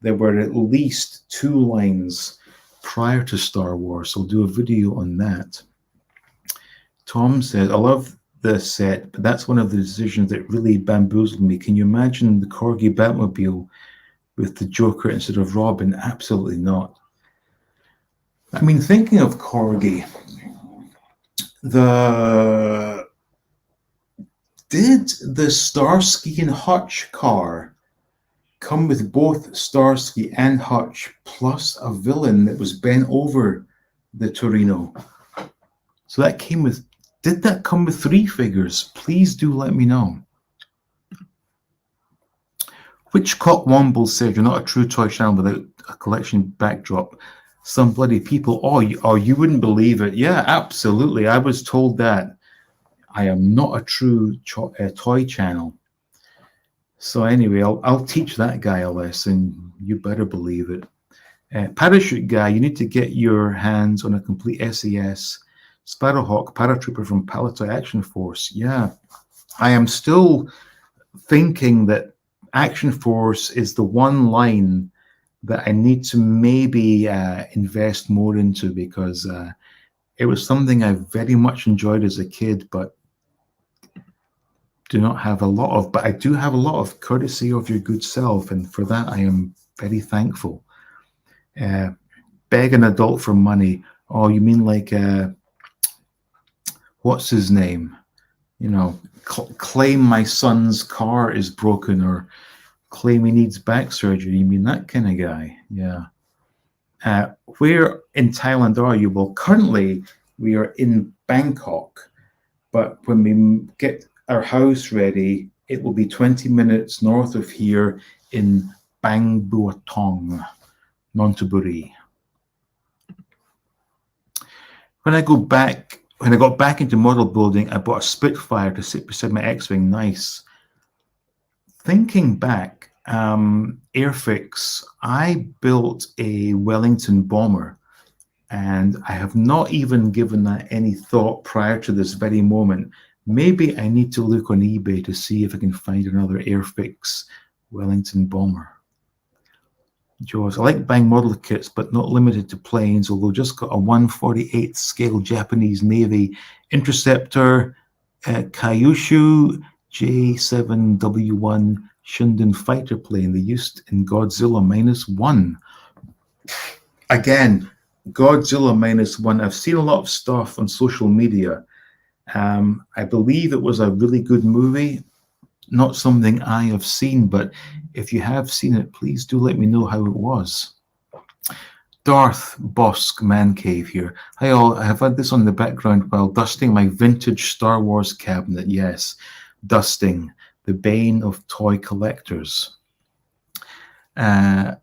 there were at least 2 lines prior to Star Wars. So I'll do a video on that. Tom says, I love the set, but that's one of the decisions that really bamboozled me. Can you imagine the Corgi Batmobile with the Joker instead of Robin? Absolutely not. I mean, thinking of Corgi, did the Starsky and Hutch car come with both Starsky and Hutch plus a villain that was bent over the Torino? So that came with, did that come with 3 figures? Please do let me know. Which Cock Womble said you're not a true toy channel without a collection backdrop? Some bloody people. Oh, you wouldn't believe it. Yeah, absolutely. I was told that. I am not a true toy channel. So anyway, I'll teach that guy a lesson. You better believe it. Parachute guy, you need to get your hands on a complete SAS Sparrowhawk paratrooper from Palatoy Action Force. Yeah, I am still thinking that Action Force is the one line that I need to maybe invest more into, because it was something I very much enjoyed as a kid, but do not have a lot of. But I do have a lot of, courtesy of your good self, and for that I am very thankful. Beg an adult for money. Oh, you mean like what's his name? You know, claim my son's car is broken, or claim he needs back surgery. You mean that kind of guy? Yeah. Where in Thailand are you? Well, currently we are in Bangkok, but when we get our house ready, it will be 20 minutes north of here in Bang Buatong, Nonthaburi. When I got back into model building, I bought a Spitfire to sit beside my X-Wing. Nice. Thinking back, Airfix, I built a Wellington bomber, and I have not even given that any thought prior to this very moment. Maybe I need to look on eBay to see if I can find another Airfix Wellington bomber. Jaws. I like buying model kits, but not limited to planes, although just got a 1/48th scale Japanese Navy interceptor, Kyushu J7W1 Shinden fighter plane they used in Godzilla -1. Again, Godzilla -1. I've seen a lot of stuff on social media. I believe it was a really good movie. Not something I have seen, but if you have seen it, please do let me know how it was. Darth Bosk Man Cave here. Hi all, I have had this on the background while dusting my vintage Star Wars cabinet. Yes, dusting, the bane of toy collectors. The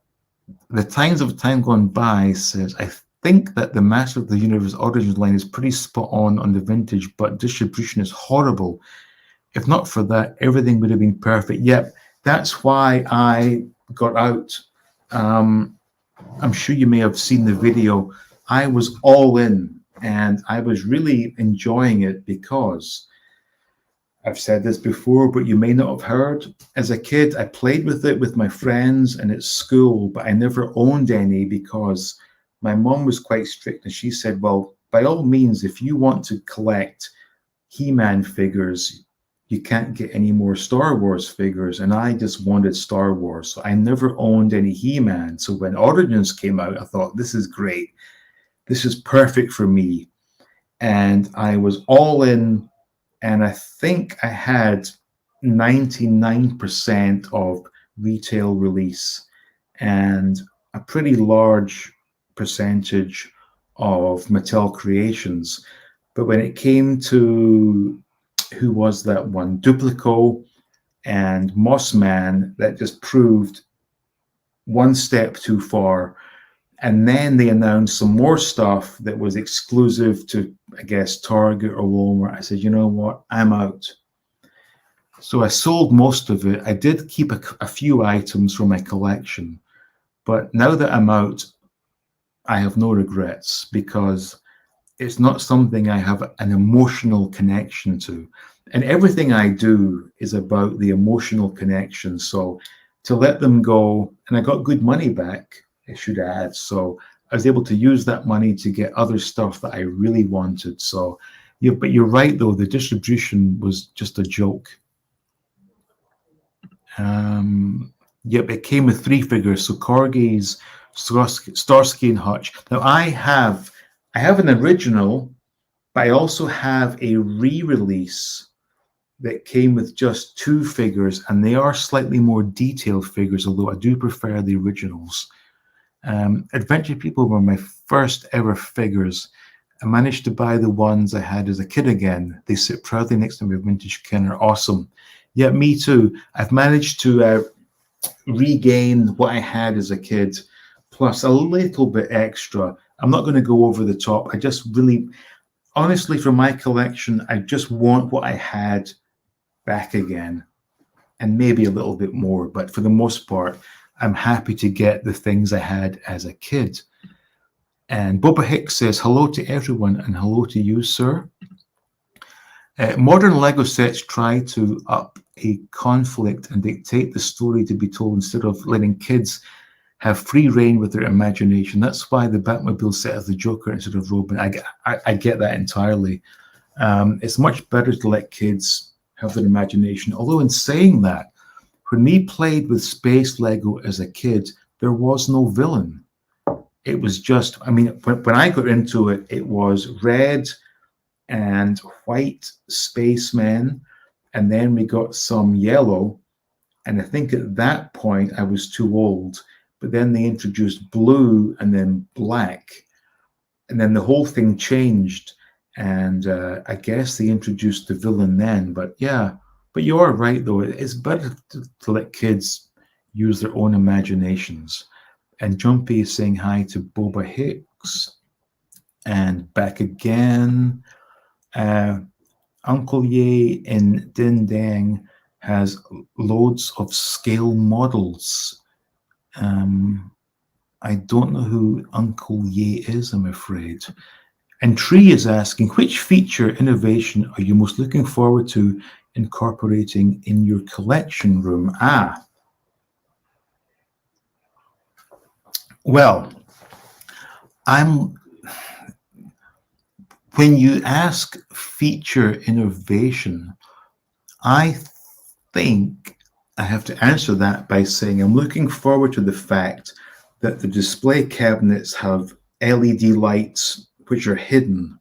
Times of Time Gone By says, I think that the Master of the Universe Origins line is pretty spot on the vintage, but distribution is horrible. If not for that, everything would have been perfect. Yep, that's why I got out. I'm sure you may have seen the video. I was all in, and I was really enjoying it because I've said this before, but you may not have heard. As a kid, I played with it with my friends and at school, but I never owned any because my mom was quite strict, and she said, well, by all means, if you want to collect He-Man figures, you can't get any more Star Wars figures, and I just wanted Star Wars, so I never owned any He-Man. So when Origins came out, I thought, this is great. This is perfect for me. And I was all in, and I think I had 99% of retail release and a pretty large percentage of Mattel Creations. But when it came to, who was that one? Duplico and Mossman, that just proved one step too far. And then they announced some more stuff that was exclusive to, I guess, Target or Walmart. I said, you know what? I'm out. So I sold most of it. I did keep a few items from my collection. But now that I'm out, I have no regrets because it's not something I have an emotional connection to. And everything I do is about the emotional connection. So to let them go, and I got good money back, I should add. So I was able to use that money to get other stuff that I really wanted. So, yeah, but you're right, though, the distribution was just a joke. Yep, it came with 3 figures. So Corgis, Starsky and Hutch. Now I have an original, but I also have a re-release that came with just 2 figures, and they are slightly more detailed figures, although I do prefer the originals. Adventure People were my first ever figures. I managed to buy the ones I had as a kid again. They sit proudly next to my vintage Kenner. Awesome. Yeah, me too. I've managed to regain what I had as a kid, plus a little bit extra. I'm not going to go over the top. I just really, honestly, for my collection, I just want what I had back again, and maybe a little bit more. But for the most part, I'm happy to get the things I had as a kid. And Boba Hicks says, hello to everyone, and hello to you, sir. Modern Lego sets try to up a conflict and dictate the story to be told instead of letting kids have free reign with their imagination. That's why the Batmobile set has the Joker instead of Robin. I get that entirely. It's much better to let kids have their imagination. Although in saying that, when we played with Space Lego as a kid, there was no villain. It was just, I mean, when I got into it, it was red and white spacemen, and then we got some yellow, and I think at that point I was too old, but then they introduced blue and then black, and then the whole thing changed, and I guess they introduced the villain then. But yeah, but you are right, though, it's better to let kids use their own imaginations. And Jumpy is saying hi to Boba Hicks. And back again. Uncle Ye in Din Dang has loads of scale models. I don't know who Uncle Ye is, I'm afraid. And Tree is asking, which feature innovation are you most looking forward to incorporating in your collection room? Well, when you ask feature innovation, I think I have to answer that by saying I'm looking forward to the fact that the display cabinets have LED lights which are hidden.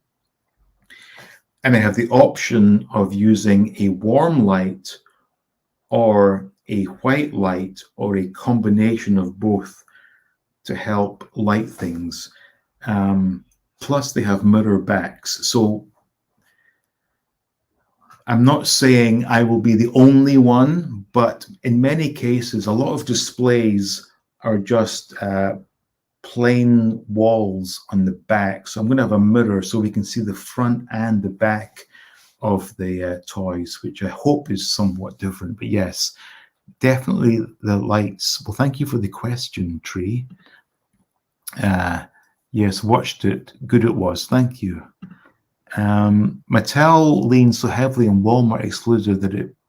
And I have the option of using a warm light or a white light or a combination of both to help light things. Plus they have mirror backs. So I'm not saying I will be the only one, but in many cases, a lot of displays are just plain walls on the back. So I'm going to have a mirror so we can see the front and the back of the toys, which I hope is somewhat different. But yes, definitely the lights. Well, thank you for the question, Tree. Yes, watched it. Good it was. Thank you. Mattel leans so heavily on Walmart exclusive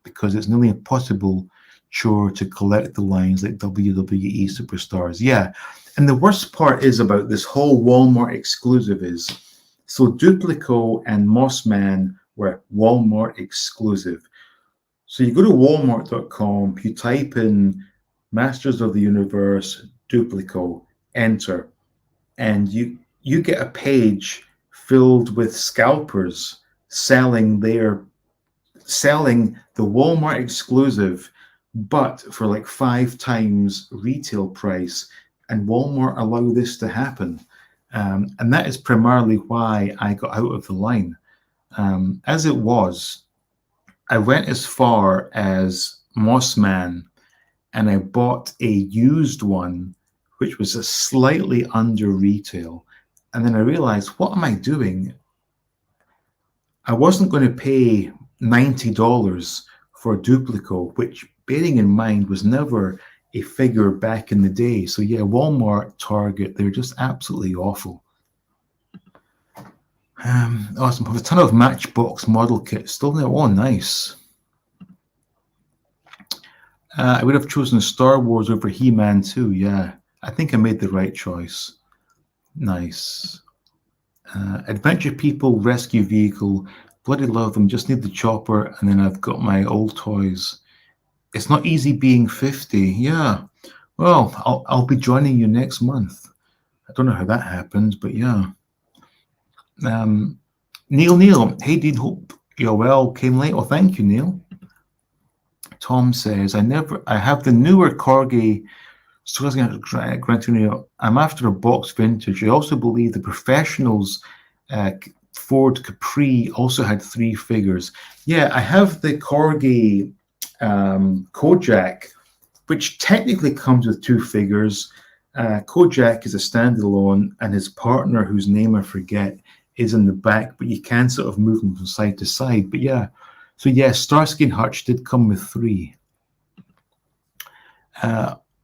because it's nearly impossible chore to collect the lines like WWE superstars. Yeah, and the worst part is about this whole Walmart exclusive is, so Duplico and Mossman were Walmart exclusive. So you go to walmart.com, you type in Masters of the Universe Duplico, enter, and you get a page filled with scalpers selling the Walmart exclusive, but for like 5 times retail price. And Walmart allow this to happen. And that is primarily why I got out of the line. As it was, I went as far as Mossman and I bought a used one, which was a slightly under retail. And then I realized, what am I doing? I wasn't going to pay $90 for Duplico, which, bearing in mind, was never a figure back in the day. So yeah, Walmart, Target, they're just absolutely awful. Awesome. I have a ton of Matchbox model kits still there. Oh, nice. I would have chosen Star Wars over He-Man too. Yeah, I think I made the right choice. Nice. Adventure People Rescue Vehicle. Bloody love them. Just need the chopper, and then I've got my old toys. It's not easy being 50. Yeah. Well, I'll be joining you next month. I don't know how that happens, but yeah. Neil. Hey, Dean, hope you're well. Came late. Well, thank you, Neil. Tom says, I have the newer Corgi. So Gran Turismo. I'm after a box vintage. I also believe the Professionals Ford Capri also had 3 figures. Yeah, I have the Corgi Kojak, which technically comes with 2 figures. Kojak is a standalone, and his partner, whose name I forget, is in the back, but you can sort of move them from side to side. But yeah, so yeah, Starsky and Hutch did come with 3.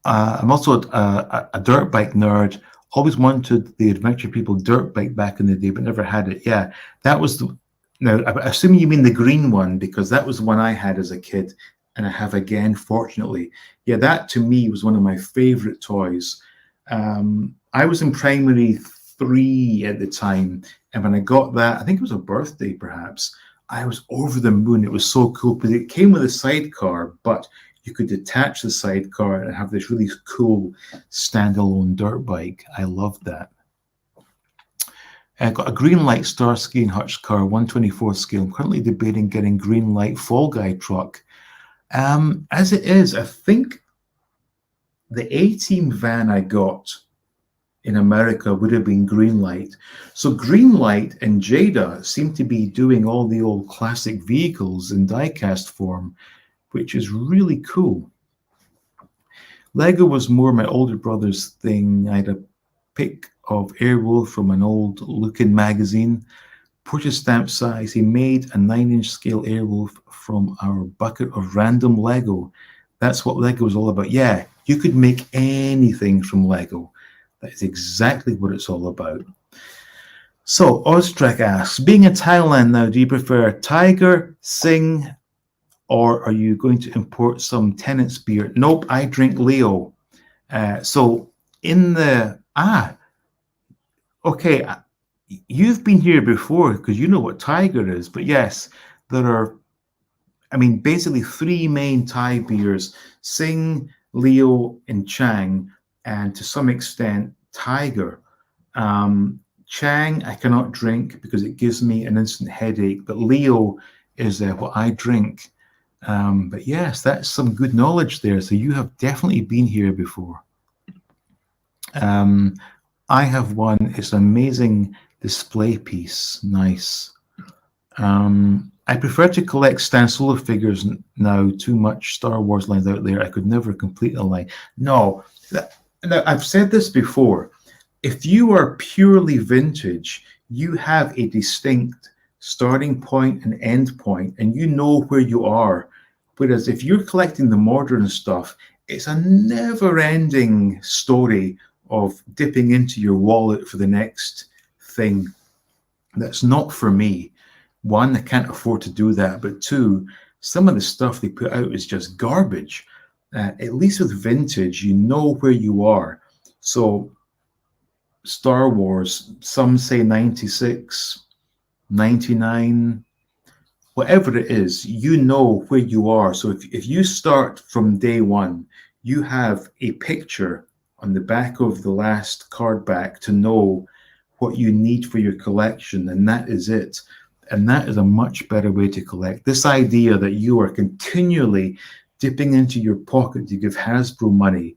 I'm also a dirt bike nerd. Always wanted the Adventure People dirt bike back in the day, but never had it. Yeah, that was now, I'm assuming you mean the green one, because that was the one I had as a kid, and I have again, fortunately. Yeah, that to me was one of my favorite toys. I was in primary 3 at the time, and when I got that, I think it was a birthday perhaps, I was over the moon. It was so cool, because it came with a sidecar, but you could detach the sidecar and have this really cool standalone dirt bike. I loved that. I got a Greenlight Starsky and Hutch car, 1/24 scale. I'm currently debating getting Greenlight Fall Guy truck. As it is, I think the A-Team van I got in America would have been Greenlight. So Greenlight and Jada seem to be doing all the old classic vehicles in diecast form, which is really cool. Lego was more my older brother's thing. I had a pick of Airwolf from an old looking magazine. Portrait stamp size. He made a 9-inch scale Airwolf from our bucket of random Lego. That's what Lego is all about. Yeah, you could make anything from Lego. That is exactly what it's all about. So, Oztrak asks, being in Thailand now, do you prefer Tiger, Sing, or are you going to import some Tennent's beer? Nope, I drink Leo. So, in the... okay, you've been here before because you know what Tiger is. But yes, there are, I mean, basically 3 main Thai beers, Sing, Leo, and Chang, and to some extent, Tiger. Chang, I cannot drink because it gives me an instant headache, but Leo is what I drink. But yes, that's some good knowledge there. So you have definitely been here before. I have one. It's an amazing display piece. Nice. I prefer to collect Stan Solo figures now. Too much Star Wars lines out there. I could never complete a line. No. Now, I've said this before. If you are purely vintage, you have a distinct starting point and end point, and you know where you are. Whereas if you're collecting the modern stuff, it's a never-ending story of dipping into your wallet for the next thing. That's not for me. 1, I can't afford to do that, but 2, some of the stuff they put out is just garbage. At least with vintage, you know where you are. So Star Wars, some say 96, 99, whatever it is, you know where you are. So if you start from day 1, you have a picture on the back of the last card back to know what you need for your collection, and that is it. And that is a much better way to collect. This idea that you are continually dipping into your pocket to give Hasbro money,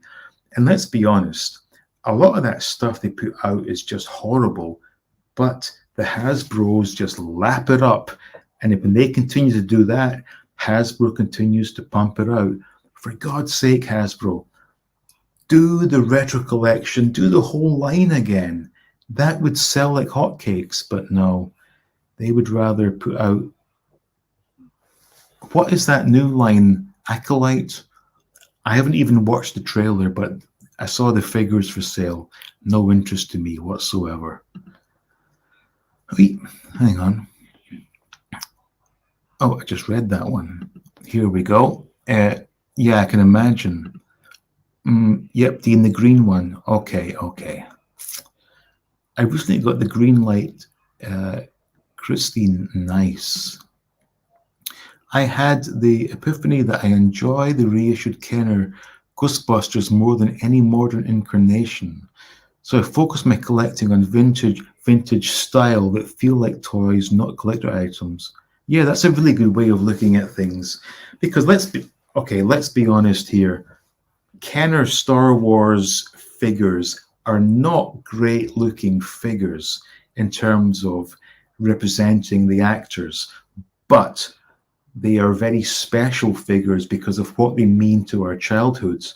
and let's be honest, a lot of that stuff they put out is just horrible, but the Hasbros just lap it up. And when they continue to do that, Hasbro continues to pump it out. For God's sake, Hasbro, do the retro collection, do the whole line again. That would sell like hotcakes, but no, they would rather put out... What is that new line? Acolyte? I haven't even watched the trailer, but I saw the figures for sale. No interest to me whatsoever. Wait, hang on. Oh, I just read that one. Here we go. Yeah, I can imagine. Yep, in the green one. Okay. I recently got the green light. Christine, nice. I had the epiphany that I enjoy the reissued Kenner Ghostbusters more than any modern incarnation. So I focus my collecting on vintage style that feel like toys, not collector items. Yeah, that's a really good way of looking at things. Because let's be honest here. Kenner Star Wars figures are not great looking figures in terms of representing the actors, but they are very special figures because of what they mean to our childhoods.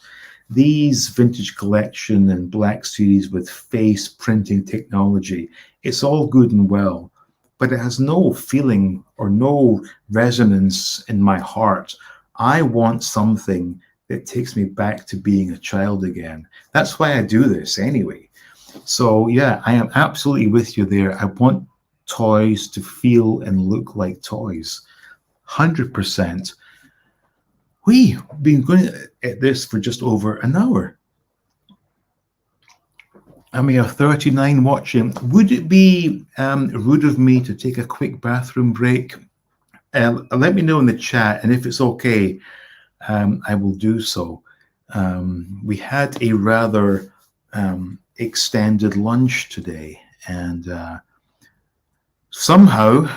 These vintage collection and Black Series with face printing technology, it's all good and well, but it has no feeling or no resonance in my heart. I want something that takes me back to being a child again. That's why I do this anyway. So yeah, I am absolutely with you there. I want toys to feel and look like toys. 100%. We've been going at this for just over an hour. And we have 39 watching. Would it be rude of me to take a quick bathroom break? Let me know in the chat, and if it's okay, I will do so. We had a rather extended lunch today, and somehow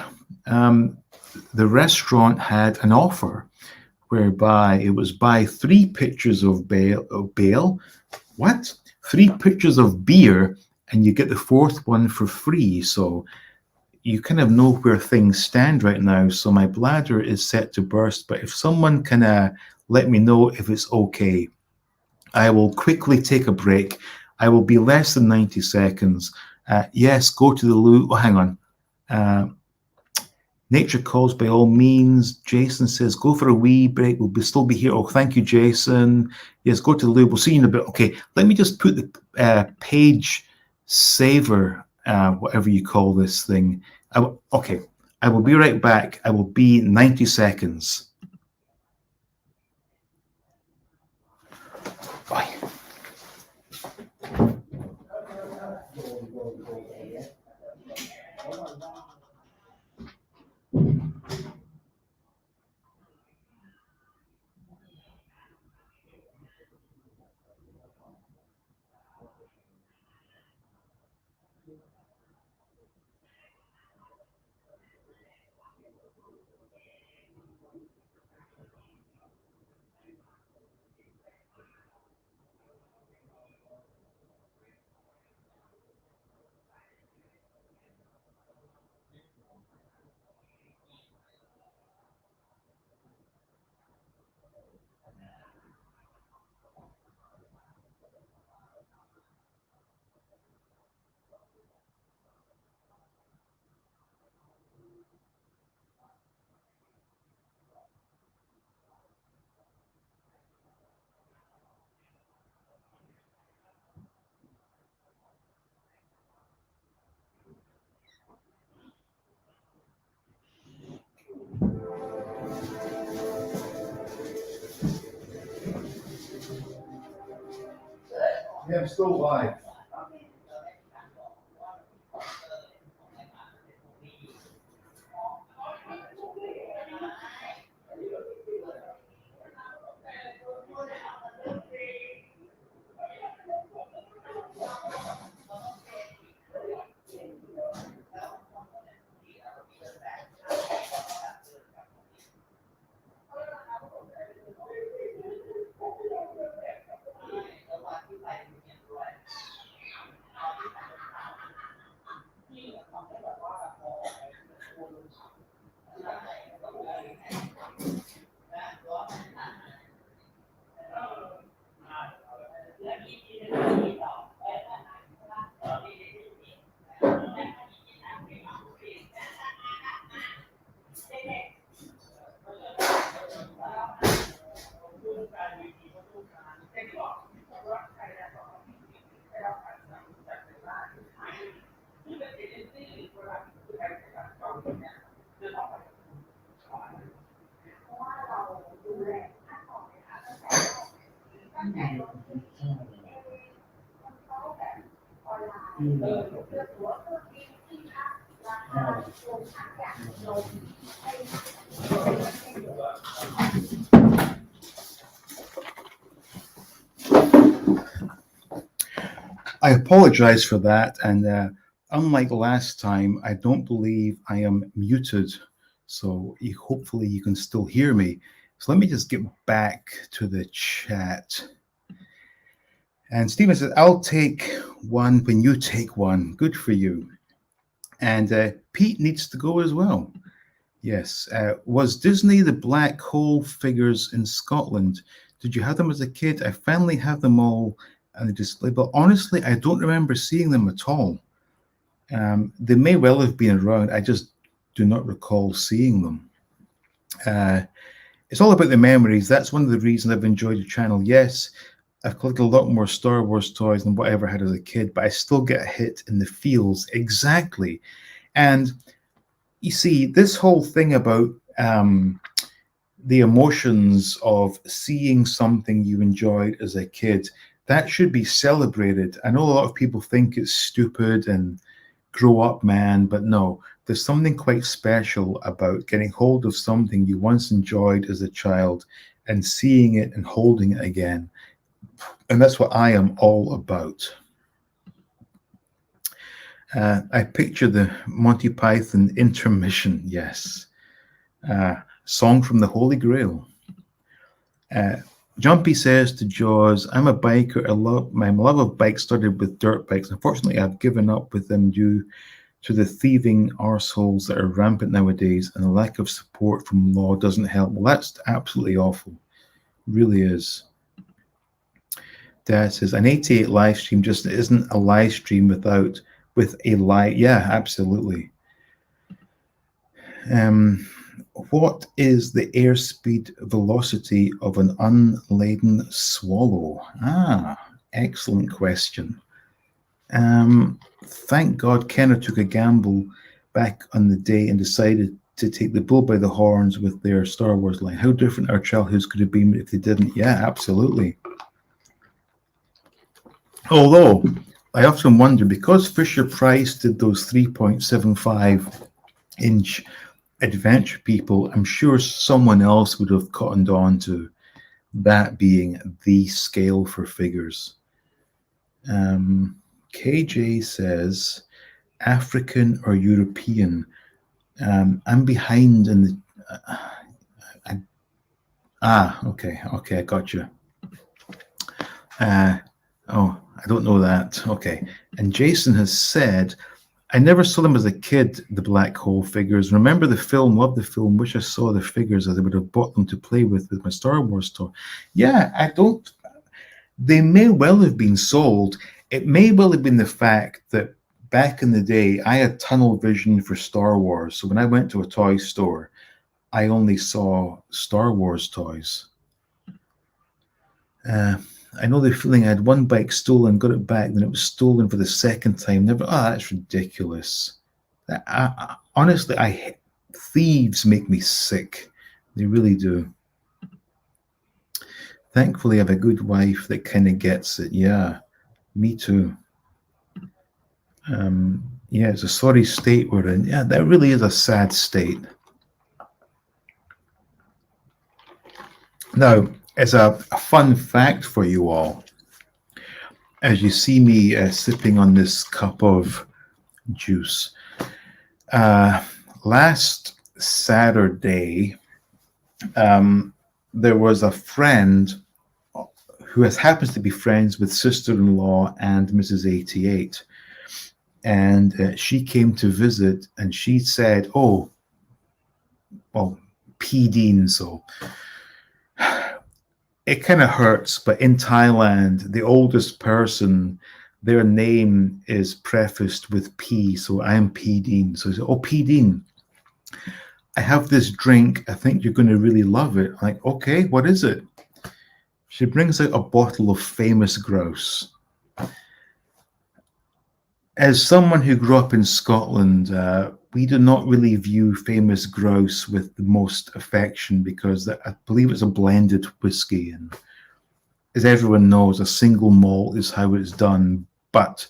the restaurant had an offer whereby it was buy 3 pitchers of Bale. What? 3 pitchers of beer, and you get the 4th one for free. So you kind of know where things stand right now. So my bladder is set to burst. But if someone can let me know if it's okay, I will quickly take a break. I will be less than 90 seconds. Yes, go to the loo. Oh, hang on. Nature calls by all means. Jason says, go for a wee break. We'll still be here. Oh, thank you, Jason. Yes, go to the loo. We'll see you in a bit. Okay, let me just put the page saver, whatever you call this thing. Okay, I will be right back. I will be 90 seconds. Bye. Yeah, I'm still live. I apologize for that, and unlike last time, I don't believe I am muted, so hopefully you can still hear me. So let me just get back to the chat. And Stephen says, I'll take one when you take one. Good for you. And Pete needs to go as well. Yes. Was Disney the black hole figures in Scotland? Did you have them as a kid? I finally have them all on the display, but honestly, I don't remember seeing them at all. They may well have been around. I just do not recall seeing them. It's all about the memories. That's one of the reasons I've enjoyed the channel. Yes, I've collected a lot more Star Wars toys than what I ever had as a kid, but I still get a hit in the feels. Exactly. And you see, this whole thing about the emotions of seeing something you enjoyed as a kid, that should be celebrated. I know a lot of people think it's stupid and grow up, man, but no, there's something quite special about getting hold of something you once enjoyed as a child and seeing it and holding it again. And that's what I am all about. I picture the Monty Python intermission, yes. Song from the Holy Grail. Jumpy says to Jaws, I'm a biker. My love of bikes started with dirt bikes. Unfortunately, I've given up with them due to the thieving arseholes that are rampant nowadays, and the lack of support from law doesn't help. Well, that's absolutely awful. It really is. Dad says an 88 live stream just isn't a live stream with a live. Yeah, absolutely. What is the airspeed velocity of an unladen swallow? Excellent question. Thank God Kenner took a gamble back on the day and decided to take the bull by the horns with their Star Wars line. How different our childhoods could have been if they didn't. Yeah, absolutely. Although, I often wonder, because Fisher-Price did those 3.75-inch adventure people, I'm sure someone else would have cottoned on to that being the scale for figures. KJ says, African or European? I'm behind in the... okay, I got you. I don't know that. Okay. And Jason has said, I never saw them as a kid, the black hole figures. Remember the film, loved the film, wish I saw the figures as I would have bought them to play with my Star Wars toy. Yeah, I don't... They may well have been sold. It may well have been the fact that back in the day, I had tunnel vision for Star Wars. So when I went to a toy store, I only saw Star Wars toys. I know the feeling. I had one bike stolen, got it back, then it was stolen for the second time. Never. That's ridiculous. Honestly, thieves make me sick. They really do. Thankfully, I have a good wife that kind of gets it. Yeah, me too. Yeah, it's a sorry state we're in. Yeah, that really is a sad state. Now, as a fun fact for you all, as you see me sipping on this cup of juice, last Saturday, there was a friend who happens to be friends with sister-in-law and Mrs. 88. And she came to visit, and she said, oh, well, P. Dean, so it kind of hurts, but in Thailand, the oldest person, their name is prefaced with P, so I am P. Dean. So I said, oh, P. Dean, I have this drink. I think you're going to really love it. I'm like, okay, what is it? She brings out a bottle of Famous Grouse. As someone who grew up in Scotland, we do not really view Famous Grouse with the most affection because I believe it's a blended whiskey. And as everyone knows, a single malt is how it's done. But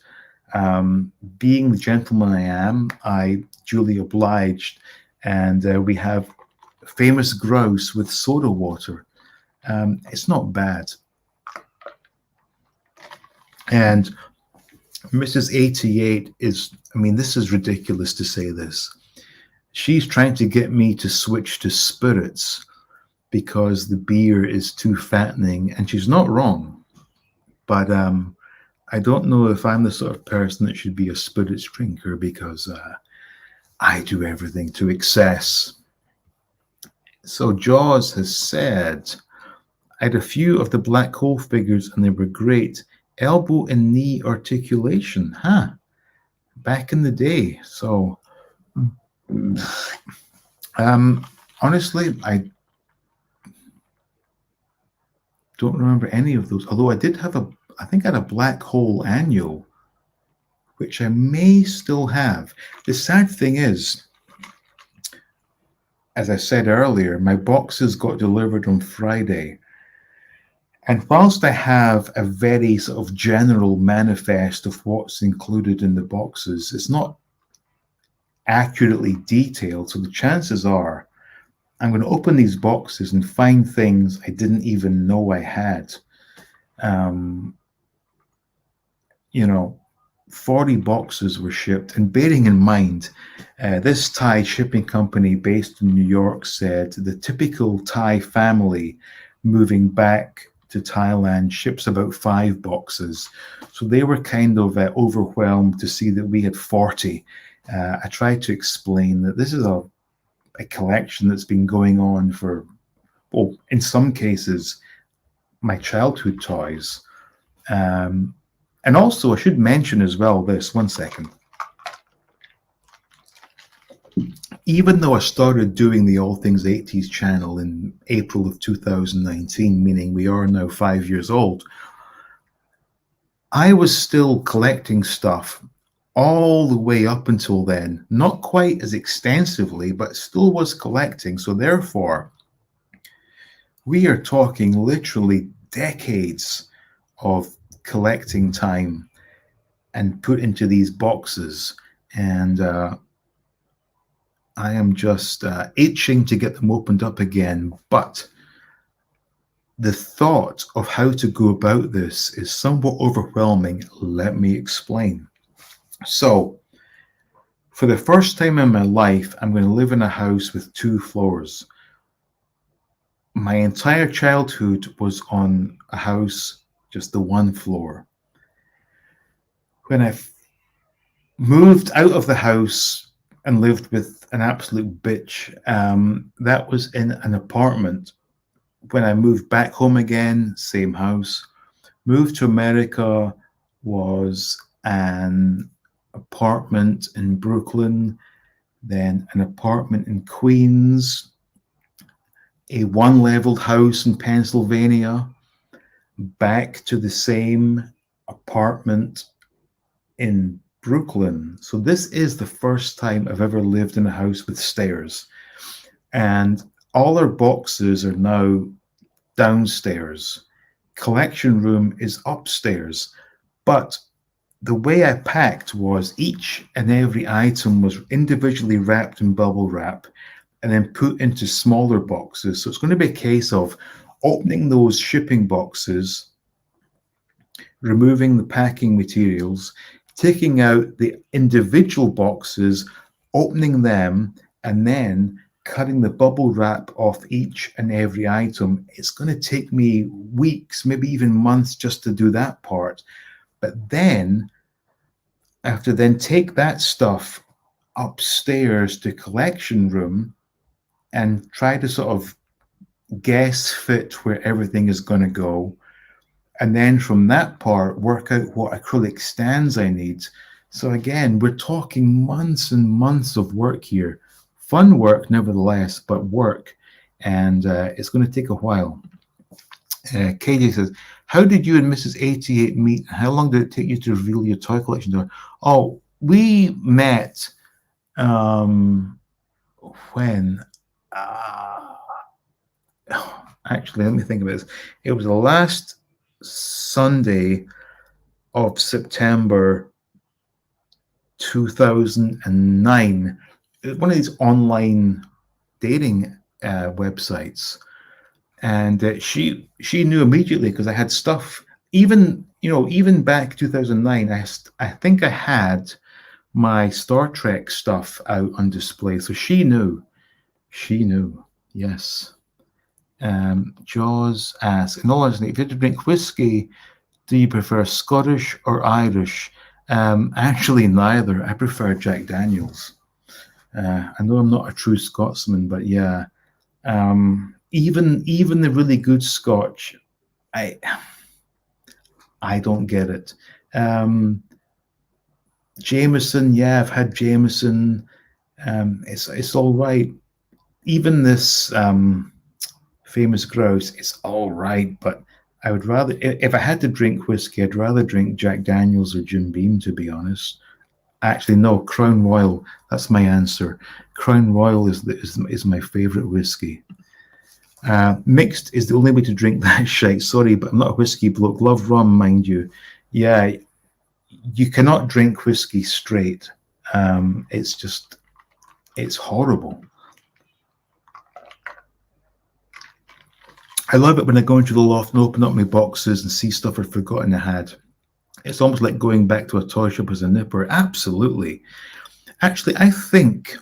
being the gentleman I am, I duly obliged. And we have Famous Grouse with soda water. It's not bad. And Mrs. 88 is, I mean, this is ridiculous to say this. She's trying to get me to switch to spirits because the beer is too fattening, and she's not wrong. But I don't know if I'm the sort of person that should be a spirits drinker because I do everything to excess. So Jaws has said, I had a few of the black hole figures and they were great. Elbow and knee articulation, back in the day. So honestly, I don't remember any of those, although I did have I think I had a black hole annual, which I may still have. The sad thing is, as I said earlier, my boxes got delivered on Friday. And whilst I have a very sort of general manifest of what's included in the boxes, it's not accurately detailed. So the chances are I'm going to open these boxes and find things I didn't even know I had. 40 boxes were shipped. And bearing in mind, this Thai shipping company based in New York said the typical Thai family moving back to Thailand ships about 5 boxes. So they were kind of overwhelmed to see that we had 40. I tried to explain that this is a collection that's been going on for, in some cases, my childhood toys. And also, I should mention as well this, one second. Even though I started doing the All Things 80s channel in April of 2019, meaning we are now 5 years old, I was still collecting stuff all the way up until then. Not quite as extensively, but still was collecting. So therefore, we are talking literally decades of collecting time and put into these boxes. And I am just itching to get them opened up again. But the thought of how to go about this is somewhat overwhelming. Let me explain. So, for the first time in my life, I'm going to live in a house with 2 floors. My entire childhood was on a house, just the 1 floor. When I moved out of the house and lived with an absolute bitch, that was in an apartment. When I moved back home again, same house. Moved to America, was an apartment in Brooklyn, then an apartment in Queens, a 1-leveled house in Pennsylvania, back to the same apartment in Brooklyn. So this is the first time I've ever lived in a house with stairs. And all our boxes are now downstairs. Collection room is upstairs. But the way I packed was each and every item was individually wrapped in bubble wrap and then put into smaller boxes. So it's going to be a case of opening those shipping boxes, removing the packing materials, taking out the individual boxes, opening them, and then cutting the bubble wrap off each and every item. It's going to take me weeks, maybe even months just to do that part. But then I have to then take that stuff upstairs to collection room and try to sort of guess fit where everything is going to go. And then from that part, work out what acrylic stands I need. So again, we're talking months and months of work here. Fun work, nevertheless, but work. And it's going to take a while. KJ says, how did you and Mrs. 88 meet? How long did it take you to reveal your toy collection to her? Oh, we met when? Actually, let me think about this. It was the last Sunday of September 2009. One of these online dating websites. And she knew immediately because I had stuff. Even back 2009, I think I had my Star Trek stuff out on display. So she knew. Yes. Jaws asks, in all honesty, if you had to drink whiskey, do you prefer Scottish or Irish? Actually, neither. I prefer Jack Daniels. I know I'm not a true Scotsman, but yeah. Even the really good Scotch, I don't get it. Jameson, yeah, I've had Jameson. It's all right. Even this famous grouse, it's all right. But I would rather, if I had to drink whiskey, I'd rather drink Jack Daniels or Jim Beam, to be honest. Actually, no, Crown Royal. That's my answer. Crown Royal is my favorite whiskey. Mixed is the only way to drink that shite. Sorry, but I'm not a whiskey bloke. Love rum, mind you. Yeah, you cannot drink whiskey straight. It's horrible. I love it when I go into the loft and open up my boxes and see stuff I've forgotten I had. It's almost like going back to a toy shop as a nipper. Absolutely. Actually, I think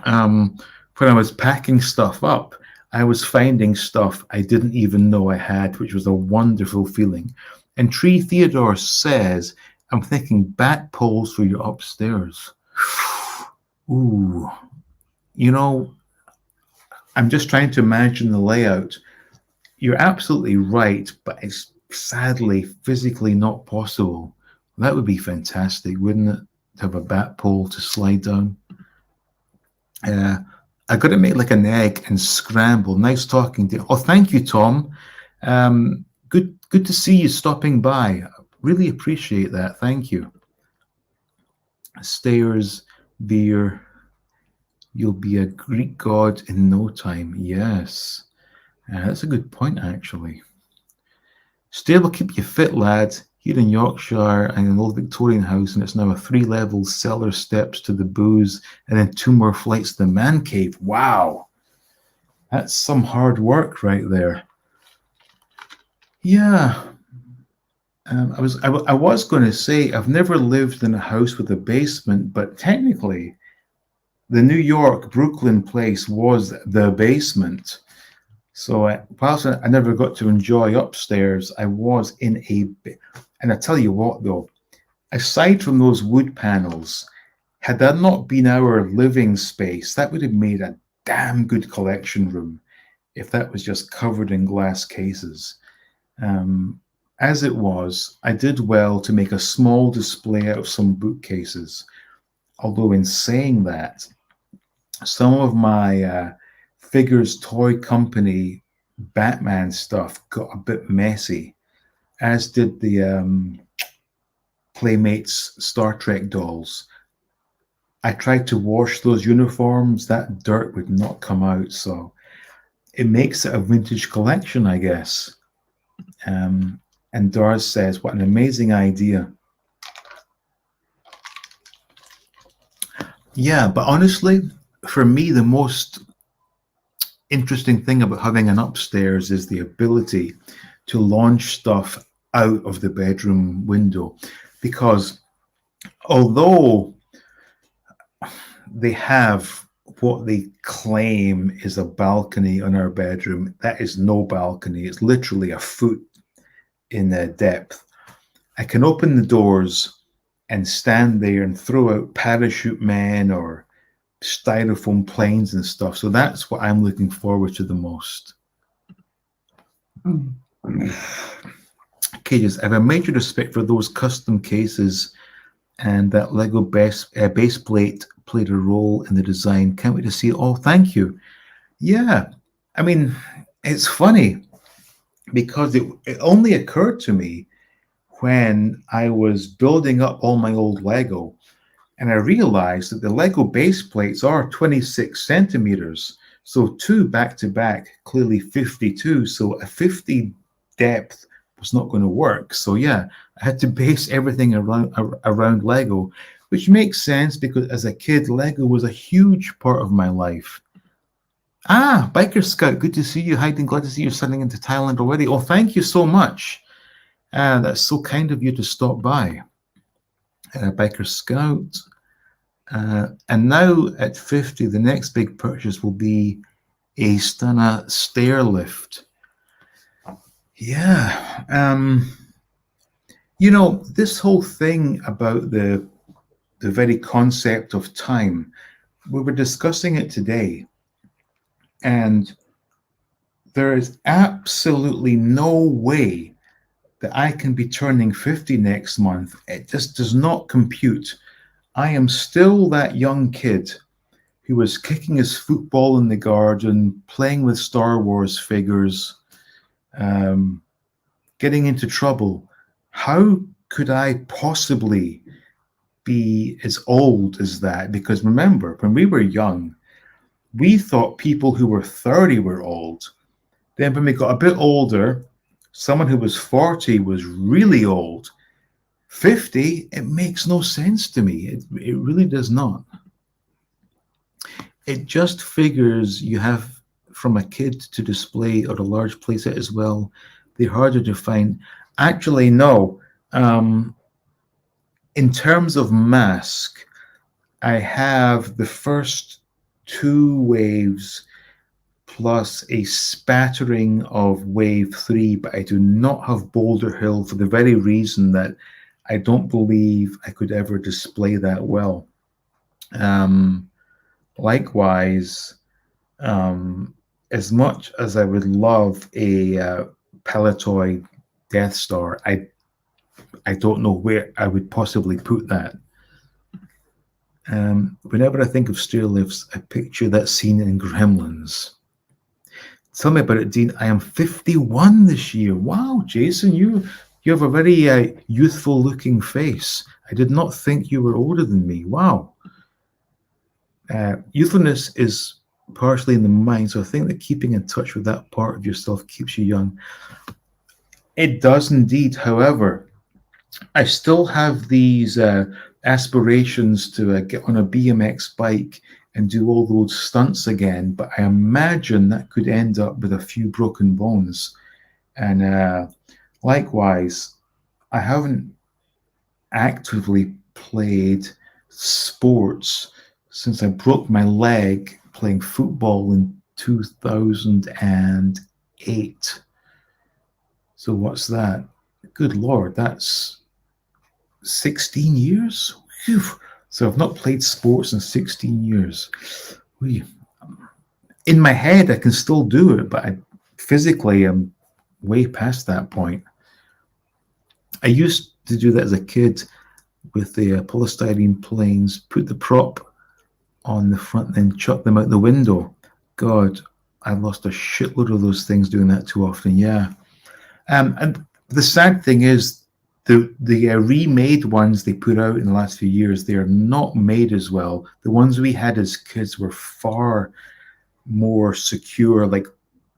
when I was packing stuff up, I was finding stuff I didn't even know I had, which was a wonderful feeling. And Tree Theodore says, I'm thinking back poles for your upstairs. Ooh. I'm just trying to imagine the layout. You're absolutely right, but it's sadly physically not possible. That would be fantastic, wouldn't it? To have a bat pole to slide down. I got to make like an egg and scramble. Nice talking to you. Oh, thank you, Tom. Good to see you stopping by. Really appreciate that. Thank you. Stairs, beer. You'll be a Greek god in no time. Yes. That's a good point, actually. Stair will keep you fit, lad. Here in Yorkshire, and an old Victorian house, and it's now a 3-level cellar, steps to the booze, and then 2 more flights to the man cave. Wow. That's some hard work right there. Yeah. I was going to say, I've never lived in a house with a basement, but technically, the New York Brooklyn place was the basement. So whilst I never got to enjoy upstairs, I was in a... And I tell you what, though, aside from those wood panels, had that not been our living space, that would have made a damn good collection room if that was just covered in glass cases. As it was, I did well to make a small display out of some bookcases. Although in saying that, some of my Figures Toy Company Batman stuff got a bit messy, as did the Playmates Star Trek dolls. I tried to wash those uniforms. That dirt would not come out, so it makes it a vintage collection, I guess. And Doris says, what an amazing idea. Yeah, but honestly, for me, the most interesting thing about having an upstairs is the ability to launch stuff out of the bedroom window, because although they have what they claim is a balcony on our bedroom, that is no balcony. It's literally a foot in depth. I can open the doors and stand there and throw out parachute men or styrofoam planes and stuff. So that's what I'm looking forward to the most. Cages. I have a major respect for those custom cases, and that Lego base plate played a role in the design. Can't wait to see it all. Thank you. Yeah, I mean, it's funny because it only occurred to me when I was building up all my old Lego, and I realized that the Lego base plates are 26 centimeters. So 2 back to back, clearly 52. So a 50 depth was not going to work. So yeah, I had to base everything around Lego, which makes sense because as a kid, Lego was a huge part of my life. Ah, Biker Scout, good to see you. Hayden, glad to see you're settling into Thailand already. Oh, thank you so much. That's so kind of you to stop by. Biker Scout. And now at 50, the next big purchase will be a Stana stair lift. Yeah. You know, this whole thing about the very concept of time, we were discussing it today, and there is absolutely no way that I can be turning 50 next month. It just does not compute. I am still that young kid who was kicking his football in the garden, playing with Star Wars figures, getting into trouble. How could I possibly be as old as that? Because remember, when we were young, we thought people who were 30 were old. Then when we got a bit older, someone who was 40 was really old. 50, it makes no sense to me. It really does not. It just figures you have from a kid to display or a large playset as well. They're harder to find. Actually, no. In terms of mask, I have the first 2 waves plus a spattering of wave 3, but I do not have Boulder Hill for the very reason that I don't believe I could ever display that well. Likewise, as much as I would love a Palitoy Death Star. I don't know where I would possibly put that. Whenever I think of stair lifts, I picture that scene in Gremlins. Tell me about it, Dean. I am 51 this year. Wow, Jason, you have a very youthful-looking face. I did not think you were older than me. Wow. Youthfulness is partially in the mind, so I think that keeping in touch with that part of yourself keeps you young. It does indeed. However, I still have these aspirations to get on a BMX bike and do all those stunts again, but I imagine that could end up with a few broken bones. And likewise, I haven't actively played sports since I broke my leg playing football in 2008. So what's that? Good Lord, that's 16 years? Whew. So I've not played sports in 16 years. In my head, I can still do it, but physically, I'm way past that point. I used to do that as a kid with the polystyrene planes, put the prop on the front, then chuck them out the window. God, I lost a shitload of those things doing that too often, yeah. And the sad thing is, the remade ones they put out in the last few years, they are not made as well. The ones we had as kids were far more secure, like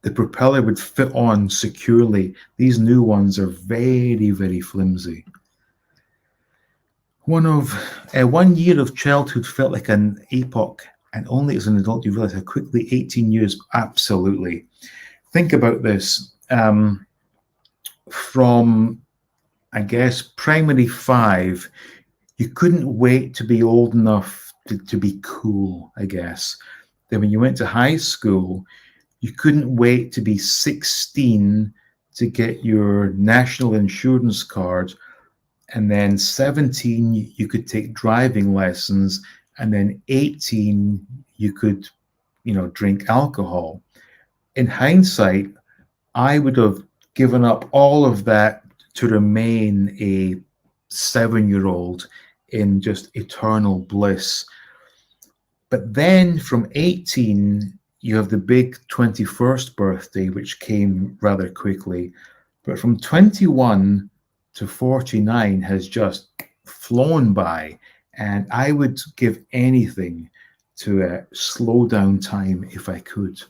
the propeller would fit on securely. These new ones are very, very flimsy. 1 year of childhood felt like an epoch, and only as an adult you realize how quickly 18 years, absolutely. Think about this. From, I guess, primary 5, you couldn't wait to be old enough to be cool, I guess. Then when you went to high school, you couldn't wait to be 16 to get your national insurance card. And then 17, you could take driving lessons. And then 18, you could, drink alcohol. In hindsight, I would have given up all of that to remain a 7-year-old in just eternal bliss. But then from 18, you have the big 21st birthday, which came rather quickly. But from 21 to 49 has just flown by. And I would give anything to slow down time if I could.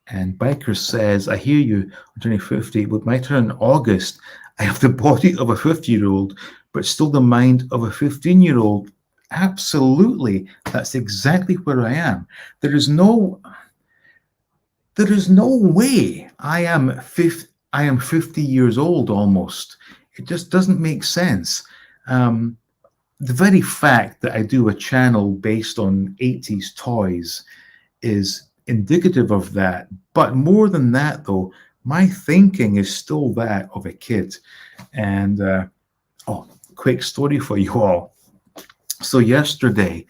And Biker says, I hear you, I'm turning 50. With my turn in August, I have the body of a 50-year-old, but still the mind of a 15-year-old. Absolutely. That's exactly where I am. There is no way I am 50 years old almost. It just doesn't make sense. The very fact that I do a channel based on 80s toys is indicative of that. But more than that, though, my thinking is still that of a kid. And quick story for you all. So yesterday,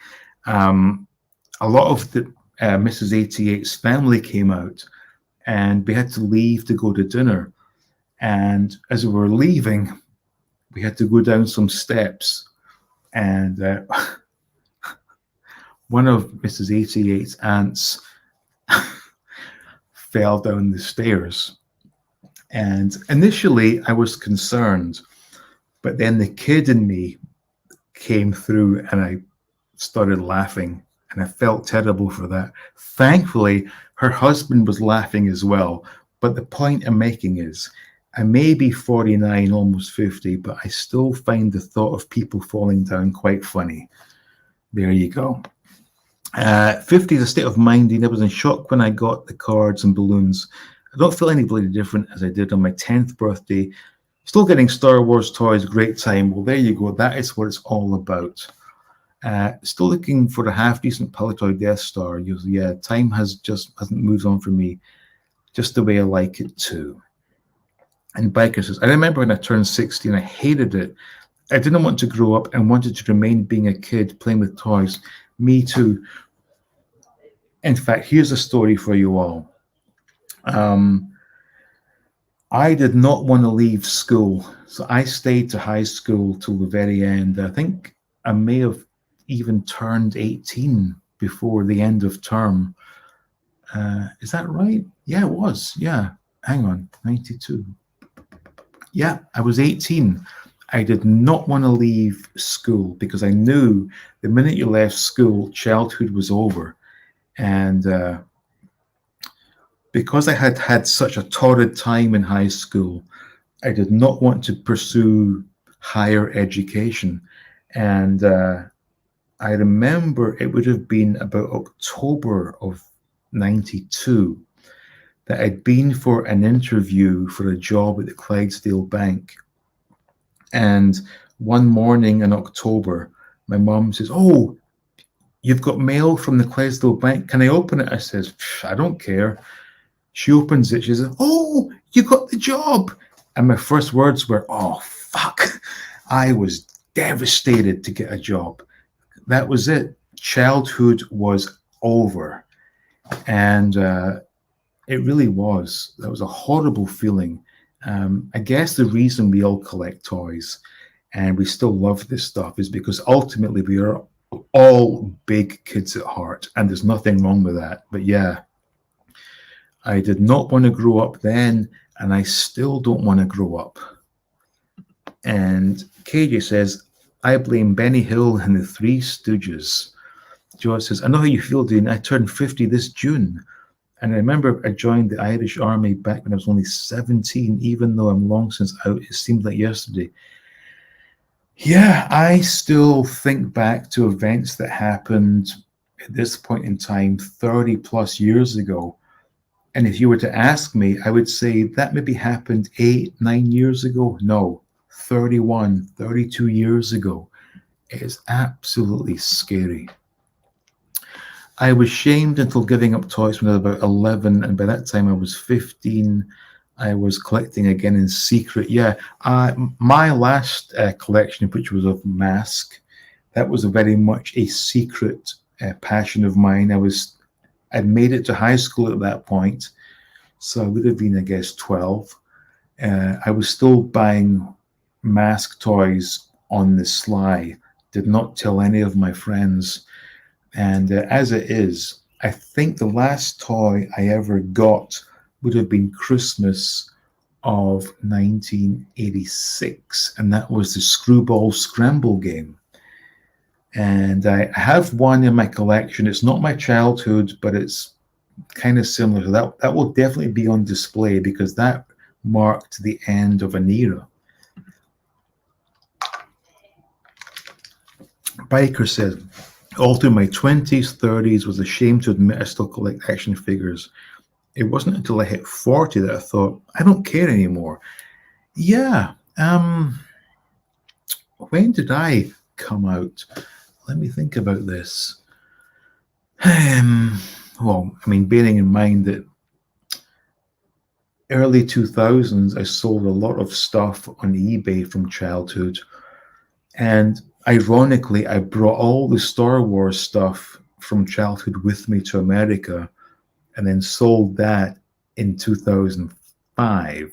a lot of the Mrs. 88's family came out, and we had to leave to go to dinner. And as we were leaving, we had to go down some steps, and one of Mrs. 88's aunts fell down the stairs. And initially I was concerned, but then the kid in me came through and I started laughing, and I felt terrible for that. Thankfully, her husband was laughing as well. But the point I'm making is, I may be 49, almost 50, but I still find the thought of people falling down quite funny. There you go. 50 is a state of mind. I was in shock when I got the cards and balloons. I don't feel any bloody different as I did on my 10th birthday. Still getting Star Wars toys, great time. Well, there you go. That is what it's all about. Still looking for a half-decent Palitoy Death Star. Yeah, time hasn't moved on for me, just the way I like it too. And Biker says, I remember when I turned 16, I hated it. I didn't want to grow up and wanted to remain being a kid, playing with toys. Me too. In fact, here's a story for you all. I did not want to leave school. So I stayed to high school till the very end. I think I may have even turned 18 before the end of term. Is that right? Yeah, it was. Yeah. Hang on. 92. Yeah, I was 18. I did not want to leave school because I knew the minute you left school, childhood was over. And because I had had such a torrid time in high school, I did not want to pursue higher education. And I remember it would have been about October of 92 that I'd been for an interview for a job at the Clydesdale Bank. And one morning in October, my mum says, "Oh, you've got mail from the Clydesdale Bank. Can I open it?" I says, "I don't care." She opens it. She says, "Oh, you got the job." And my first words were, "Oh, fuck." I was devastated to get a job. That was it. Childhood was over. And it really was. That was a horrible feeling. I guess the reason we all collect toys and we still love this stuff is because ultimately we are all big kids at heart, and there's nothing wrong with that. But yeah, I did not want to grow up then, and I still don't want to grow up. And KJ says, "I blame Benny Hill and the Three Stooges." George says, "I know how you feel, Dean. I turned 50 this June. And I remember I joined the Irish Army back when I was only 17, even though I'm long since out. It seemed like yesterday." Yeah, I still think back to events that happened at this point in time 30 plus years ago. And if you were to ask me, I would say that maybe happened 8, 9 years ago. No, 31, 32 years ago. It is absolutely scary. I was shamed until giving up toys when I was about 11, and by that time I was 15. I was collecting again in secret. Yeah, my last collection, which was of Mask, that was very much a secret passion of mine. I'd made it to high school at that point, so I would have been, I guess, 12. I was still buying Mask toys on the sly. Did not tell any of my friends. And as it is, I think the last toy I ever got would have been Christmas of 1986, and that was the Screwball Scramble game. And I have one in my collection. It's not my childhood, but it's kind of similar to that. That will definitely be on display because that marked the end of an era. Biker says, "All through my 20s, 30s, was ashamed to admit I still collect action figures. It wasn't until I hit 40 that I thought, I don't care anymore." Yeah. When did I come out? Let me think about this. Well, I mean, bearing in mind that early 2000s, I sold a lot of stuff on eBay from childhood. And ironically, I brought all the Star Wars stuff from childhood with me to America and then sold that in 2005.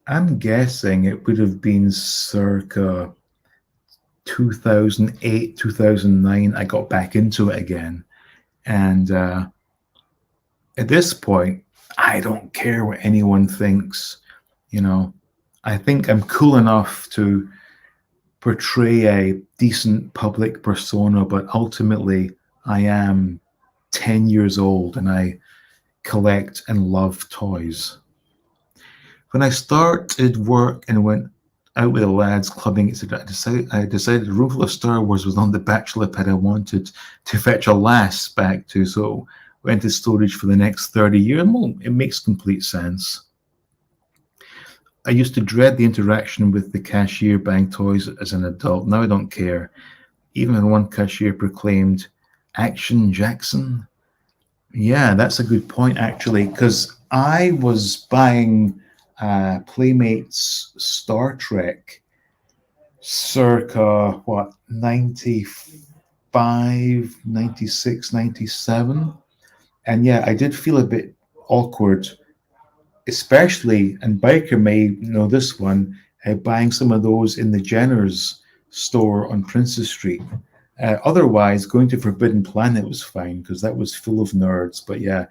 I'm guessing it would have been circa 2008, 2009. I got back into it again. And at this point, I don't care what anyone thinks. You know, I think I'm cool enough to portray a decent public persona, but ultimately I am 10 years old and I collect and love toys. When I started work and went out with the lads clubbing, I decided a room full of Star Wars was on the bachelor pad I wanted to fetch a lass back to, so went to storage for the next 30 years. Well, it makes complete sense. I used to dread the interaction with the cashier buying toys as an adult. Now I don't care. Even when one cashier proclaimed, "Action Jackson." Yeah, that's a good point, actually, because I was buying Playmates Star Trek circa, what, 95, 96, 97. And yeah, I did feel a bit awkward especially, and Biker may know this one, buying some of those in the Jenner's store on Princess Street. Otherwise, going to Forbidden Planet was fine because that was full of nerds. But yeah,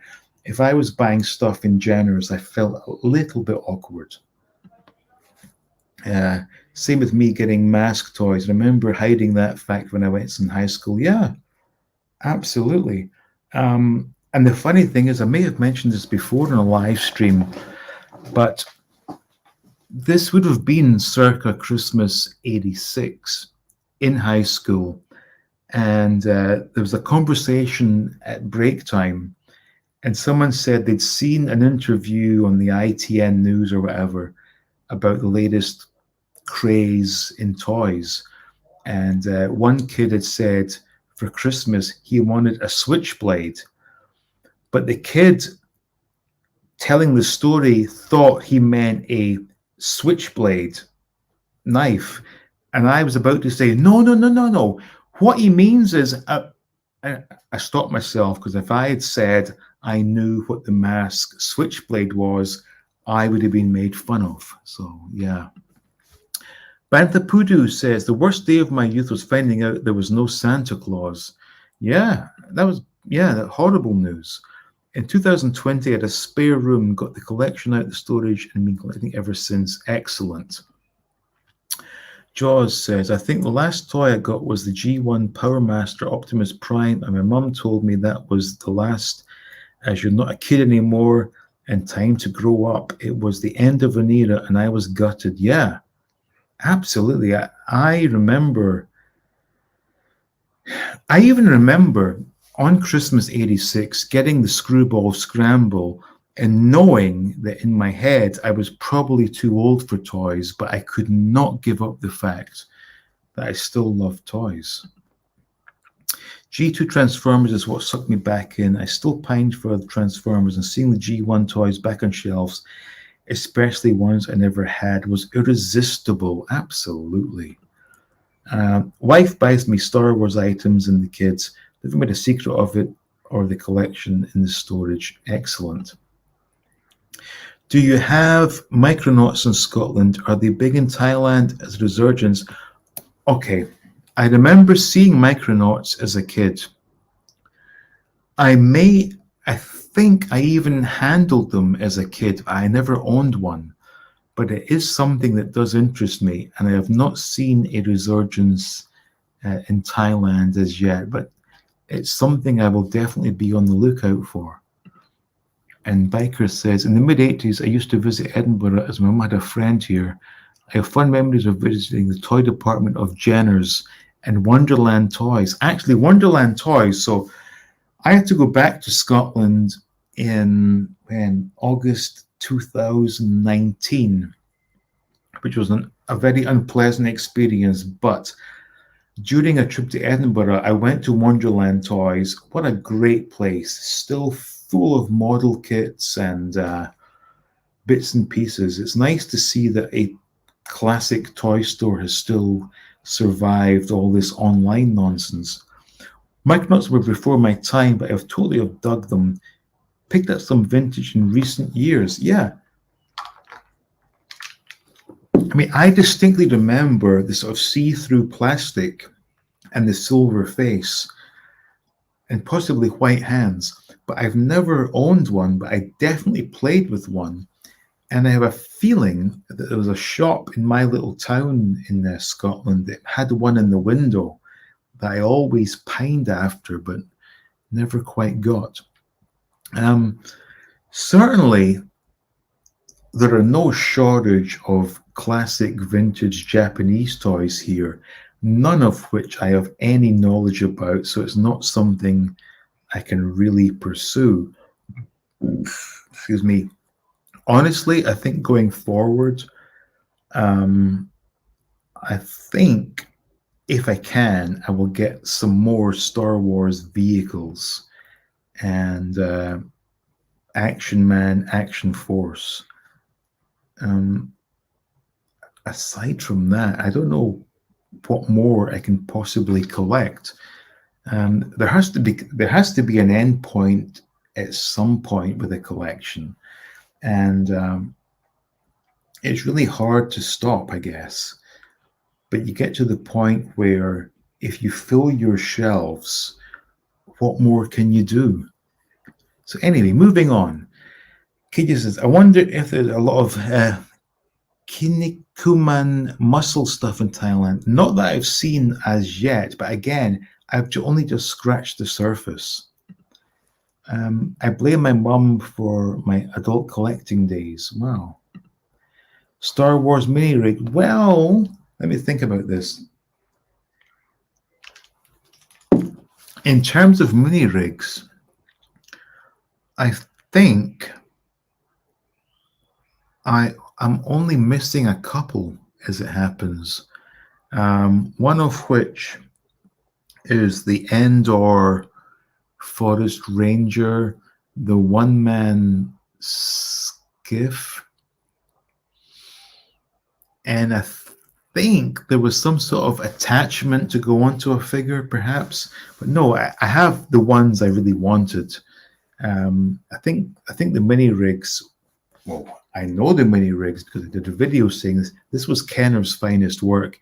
if I was buying stuff in Jenner's, I felt a little bit awkward. Same with me getting mask toys. I remember hiding that fact when I went in high school. Yeah, absolutely. And the funny thing is, I may have mentioned this before in a live stream, but this would have been circa Christmas '86 in high school. And there was a conversation at break time, and someone said they'd seen an interview on the ITN news or whatever about the latest craze in toys. And one kid had said for Christmas he wanted a switchblade, but the kid telling the story thought he meant a switchblade knife. And I was about to say, no, no, no, no, no. What he means is, I stopped myself because if I had said I knew what the mask switchblade was, I would have been made fun of. So, yeah. Bantha Pudu says, the worst day of my youth was finding out there was no Santa Claus. Yeah, that horrible news. In 2020, I had a spare room, got the collection out of the storage, and been collecting ever since. Excellent. Jaws says, I think the last toy I got was the G1 Power Master Optimus Prime, and my mum told me that was the last, as you're not a kid anymore and time to grow up. It was the end of an era, and I was gutted. Yeah, absolutely. I even remember on Christmas '86 getting the Screwball Scramble and knowing that in my head I was probably too old for toys, but I could not give up the fact that I still love toys. G2 Transformers is what sucked me back in. I still pined for the Transformers, and seeing the G1 toys back on shelves, especially ones I never had, was irresistible. Absolutely. Wife buys me Star Wars items and the kids. Never made a secret of it or the collection in the storage. Excellent. Do you have Micronauts in Scotland? Are they big in Thailand as a resurgence? Okay, I remember seeing Micronauts as a kid. I think I even handled them as a kid. I never owned one, but it is something that does interest me, and I have not seen a resurgence in Thailand as yet, but it's something I will definitely be on the lookout for. And Biker says, in the mid-'80s, I used to visit Edinburgh as my mum had a friend here. I have fond memories of visiting the toy department of Jenner's and Wonderland Toys. Actually, Wonderland Toys. So I had to go back to Scotland in August 2019, which was a very unpleasant experience. But during a trip to Edinburgh, I went to Wonderland Toys. What a great place. Still full of model kits and bits and pieces. It's nice to see that a classic toy store has still survived all this online nonsense. Micronauts were before my time, but I've totally dug them. Picked up some vintage in recent years. Yeah. I mean, I distinctly remember the sort of see-through plastic and the silver face and possibly white hands, but I've never owned one, but I definitely played with one. And I have a feeling that there was a shop in my little town in Scotland that had one in the window that I always pined after, but never quite got. Certainly, there are no shortage of classic vintage Japanese toys here, none of which I have any knowledge about, so it's not something I can really pursue. Excuse me. Honestly, I think going forward, I think if I can, I will get some more Star Wars vehicles and Action Man, Action Force. Aside from that, I don't know what more I can possibly collect. There has to be an end point at some point with a collection. And it's really hard to stop, I guess. But you get to the point where if you fill your shelves, what more can you do? So anyway, moving on. Kija says, I wonder if there's a lot of Kinnikuman muscle stuff in Thailand. Not that I've seen as yet, but again, I've only just scratched the surface. I blame my mum for my adult collecting days. Wow. Star Wars mini rig. Well, let me think about this. In terms of mini rigs, I think I'm only missing a couple as it happens. One of which is the Endor Forest Ranger, the one-man skiff. And I think there was some sort of attachment to go onto a figure, perhaps. But no, I have the ones I really wanted. I think the mini rigs. Well, I know the mini rigs because I did a video saying this was Kenner's finest work.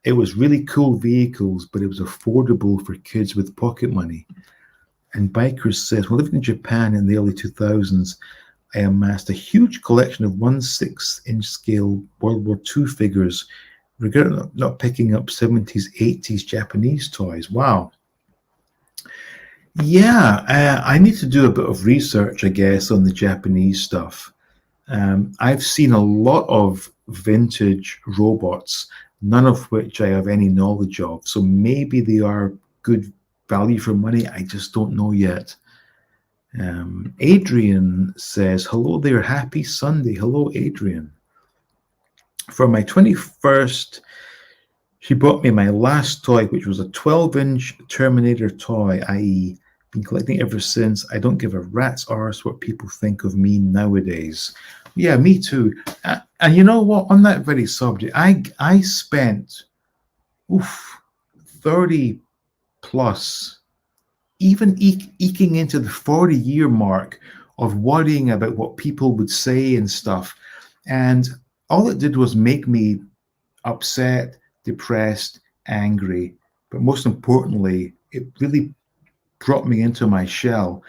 It was really cool vehicles, but it was affordable for kids with pocket money. And Bikers says, when living in Japan in the early 2000s, I amassed a huge collection of 1/6-inch scale World War II figures, regretting not picking up 70s, 80s Japanese toys. Wow. Yeah, I need to do a bit of research, I guess, on the Japanese stuff. I've seen a lot of vintage robots, none of which I have any knowledge of. So maybe they are good value for money. I just don't know yet. Adrian says, hello there, happy Sunday. Hello, Adrian. For my 21st, she bought me my last toy, which was a 12-inch Terminator toy, i.e., been collecting ever since. I don't give a rat's arse what people think of me nowadays. Yeah, me too. And you know what? On that very subject, I spent 30 plus, even eking into the 40-year mark of worrying about what people would say and stuff. And all it did was make me upset, depressed, angry. But most importantly, it really brought me into my shell.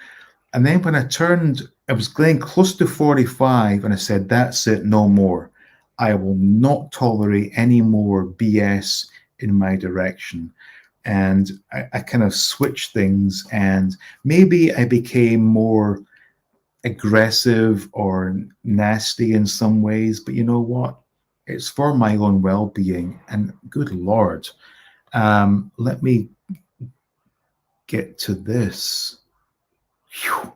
And then when I was getting close to 45, and I said, that's it, no more. I will not tolerate any more BS in my direction. And I kind of switched things, and maybe I became more aggressive or nasty in some ways, but you know what? It's for my own well-being, and good Lord. Let me get to this. Whew.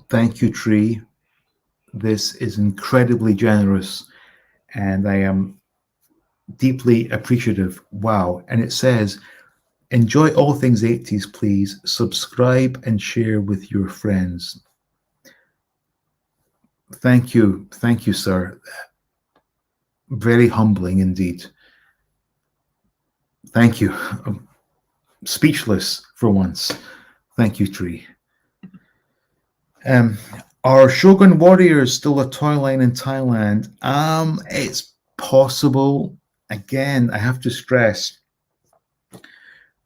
Thank you, Tree. This is incredibly generous, and I am deeply appreciative. Wow. And it says, enjoy all things 80s, please. Subscribe and share with your friends. Thank you. Thank you, sir. Very humbling indeed. Thank you. I'm speechless for once. Thank you, Tree. Are Shogun Warriors still a toy line in Thailand? It's possible. Again, I have to stress,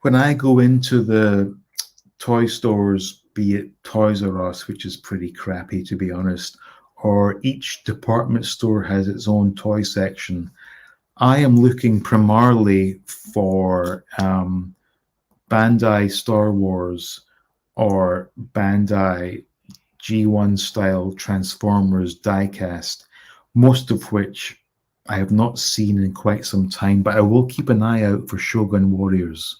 when I go into the toy stores, be it Toys R Us, which is pretty crappy to be honest, or each department store has its own toy section, I am looking primarily for Bandai Star Wars or Bandai G1 style Transformers diecast, most of which I have not seen in quite some time, but I will keep an eye out for Shogun Warriors.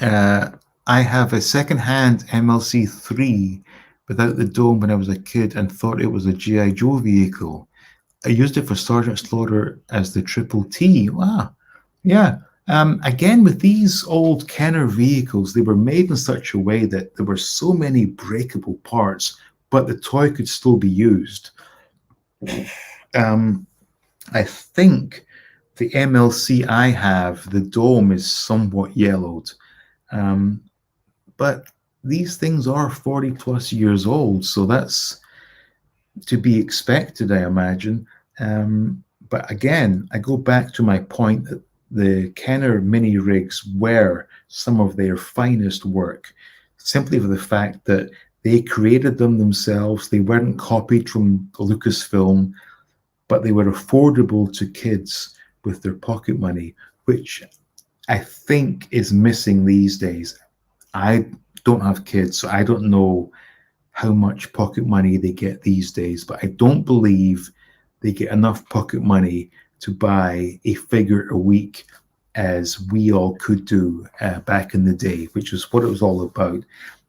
I have a second-hand MLC3 without the dome when I was a kid and thought it was a G.I. Joe vehicle. I used it for Sergeant Slaughter as the Triple T. Wow. Yeah. Again, with these old Kenner vehicles, they were made in such a way that there were so many breakable parts, but the toy could still be used. I think the MLC I have, the dome is somewhat yellowed. But these things are 40 plus years old, so that's to be expected, I imagine. But again, I go back to my point that the Kenner mini rigs were some of their finest work, simply for the fact that they created them themselves. They weren't copied from Lucasfilm, but they were affordable to kids with their pocket money, which I think is missing these days. I don't have kids, so I don't know how much pocket money they get these days, but I don't believe they get enough pocket money to buy a figure a week as we all could do back in the day, which is what it was all about.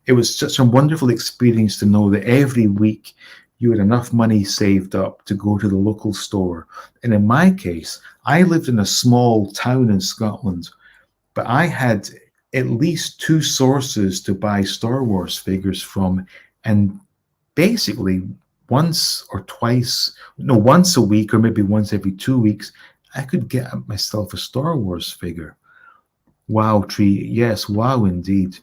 It was such a wonderful experience to know that every week you had enough money saved up to go to the local store. And in my case, I lived in a small town in Scotland, but I had at least two sources to buy Star Wars figures from. And basically, once a week, or maybe once every 2 weeks, I could get myself a Star Wars figure. Wow, Tree. Yes, wow, indeed.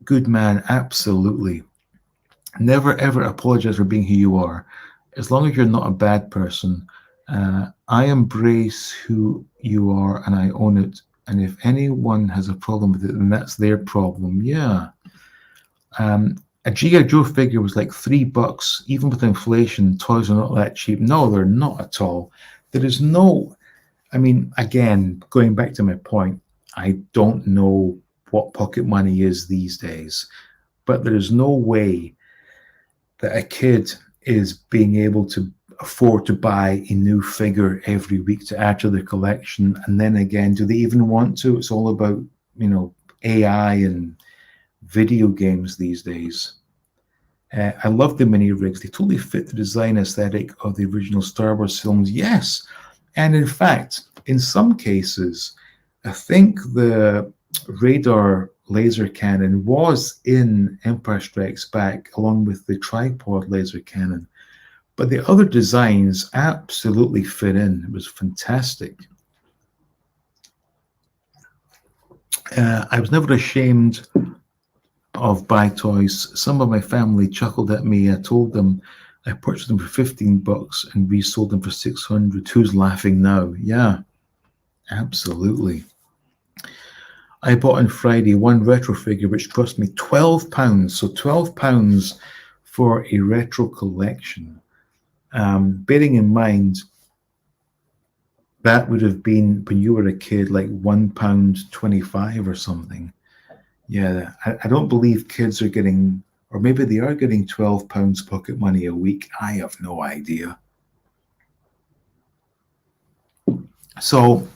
Good man, absolutely. Never ever apologize for being who you are. As long as you're not a bad person, I embrace who you are and I own it. And if anyone has a problem with it, then that's their problem. Yeah. A G.I. Joe figure was like $3. Even with inflation, toys are not that cheap. No, they're not at all. There is no, I mean, again, going back to my point, I don't know what pocket money is these days, but there is no way that a kid is being able to afford to buy a new figure every week to add to their collection. And then again, do they even want to? It's all about, AI and video games these days. I love the mini rigs. They totally fit the design aesthetic of the original Star Wars films. Yes. And in fact, in some cases, I think the radar laser cannon was in Empire Strikes Back along with the tripod laser cannon. But the other designs absolutely fit in. It was fantastic. I was never ashamed of buy toys. Some of my family chuckled at me. I told them I purchased them for $15 and resold them for $600. Who's laughing now? Yeah, absolutely. I bought on Friday one retro figure which cost me £12. So £12 for a retro collection. Bearing in mind that would have been when you were a kid like £1.25 or something. Yeah, I don't believe kids are getting, or maybe they are getting £12 pocket money a week. I have no idea. So,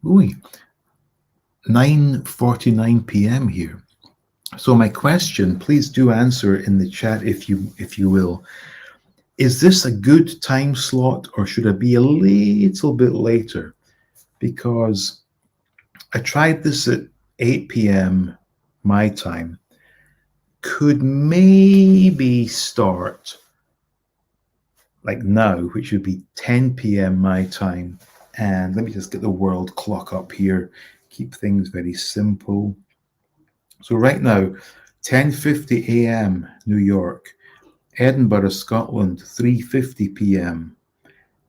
9:49 p.m. here. So my question, please do answer in the chat if you will. Is this a good time slot or should I be a little bit later? Because I tried this at 8 p.m. my time. Could maybe start like now, which would be 10 p.m. my time. And let me just get the world clock up here. Keep things very simple. So right now, 10:50 a.m. New York, Edinburgh, Scotland, 3:50 p.m.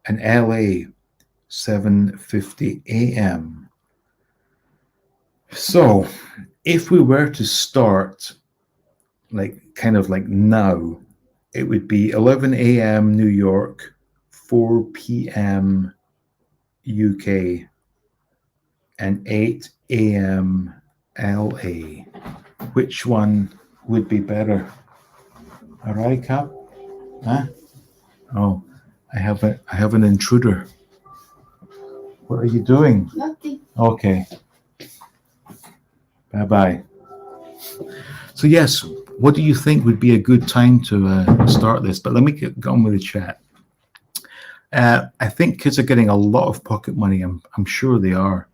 and LA, 7:50 a.m. So if we were to start kind of like now, it would be 11 a.m. New York, 4 p.m. UK, and 8 a.m. LA. Which one would be better? All right, Cap? Huh? Oh, I have an intruder. What are you doing? Nothing. Okay. Bye-bye. So yes, what do you think would be a good time to start this? But let me get on with the chat. I think kids are getting a lot of pocket money. I'm sure they are.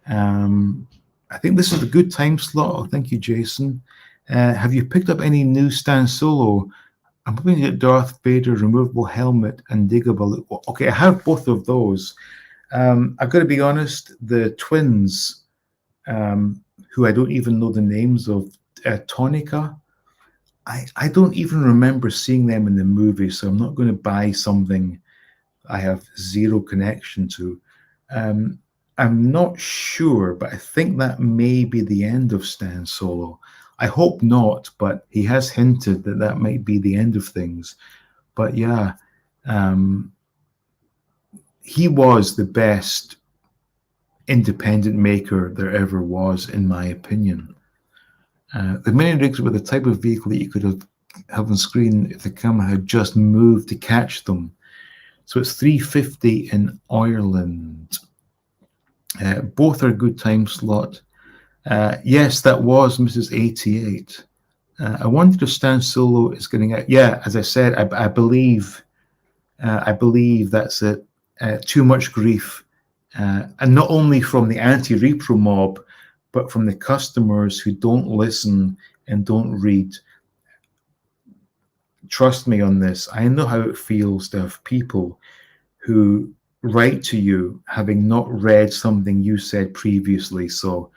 I think this is a good time slot. Oh, thank you, Jason. Have you picked up any new Stan Solo? I'm hoping to get Darth Vader, removable helmet, and Digable. Okay, I have both of those. I've got to be honest, the twins, who I don't even know the names of, Tonica. I don't even remember seeing them in the movie, so I'm not going to buy something I have zero connection to. I'm not sure, but I think that may be the end of Stan Solo. I hope not, but he has hinted that that might be the end of things. But yeah, he was the best independent maker there ever was, in my opinion. The mini rigs were the type of vehicle that you could have on screen if the camera had just moved to catch them. So it's 350 in Ireland. Both are a good time slot. Yes, that was Mrs. 88. I wonder if Stan Solo is getting out. Yeah, as I said, I believe that's it. Too much grief, and not only from the anti-repro mob, but from the customers who don't listen and don't read. Trust me on this. I know how it feels to have people who write to you having not read something you said previously. So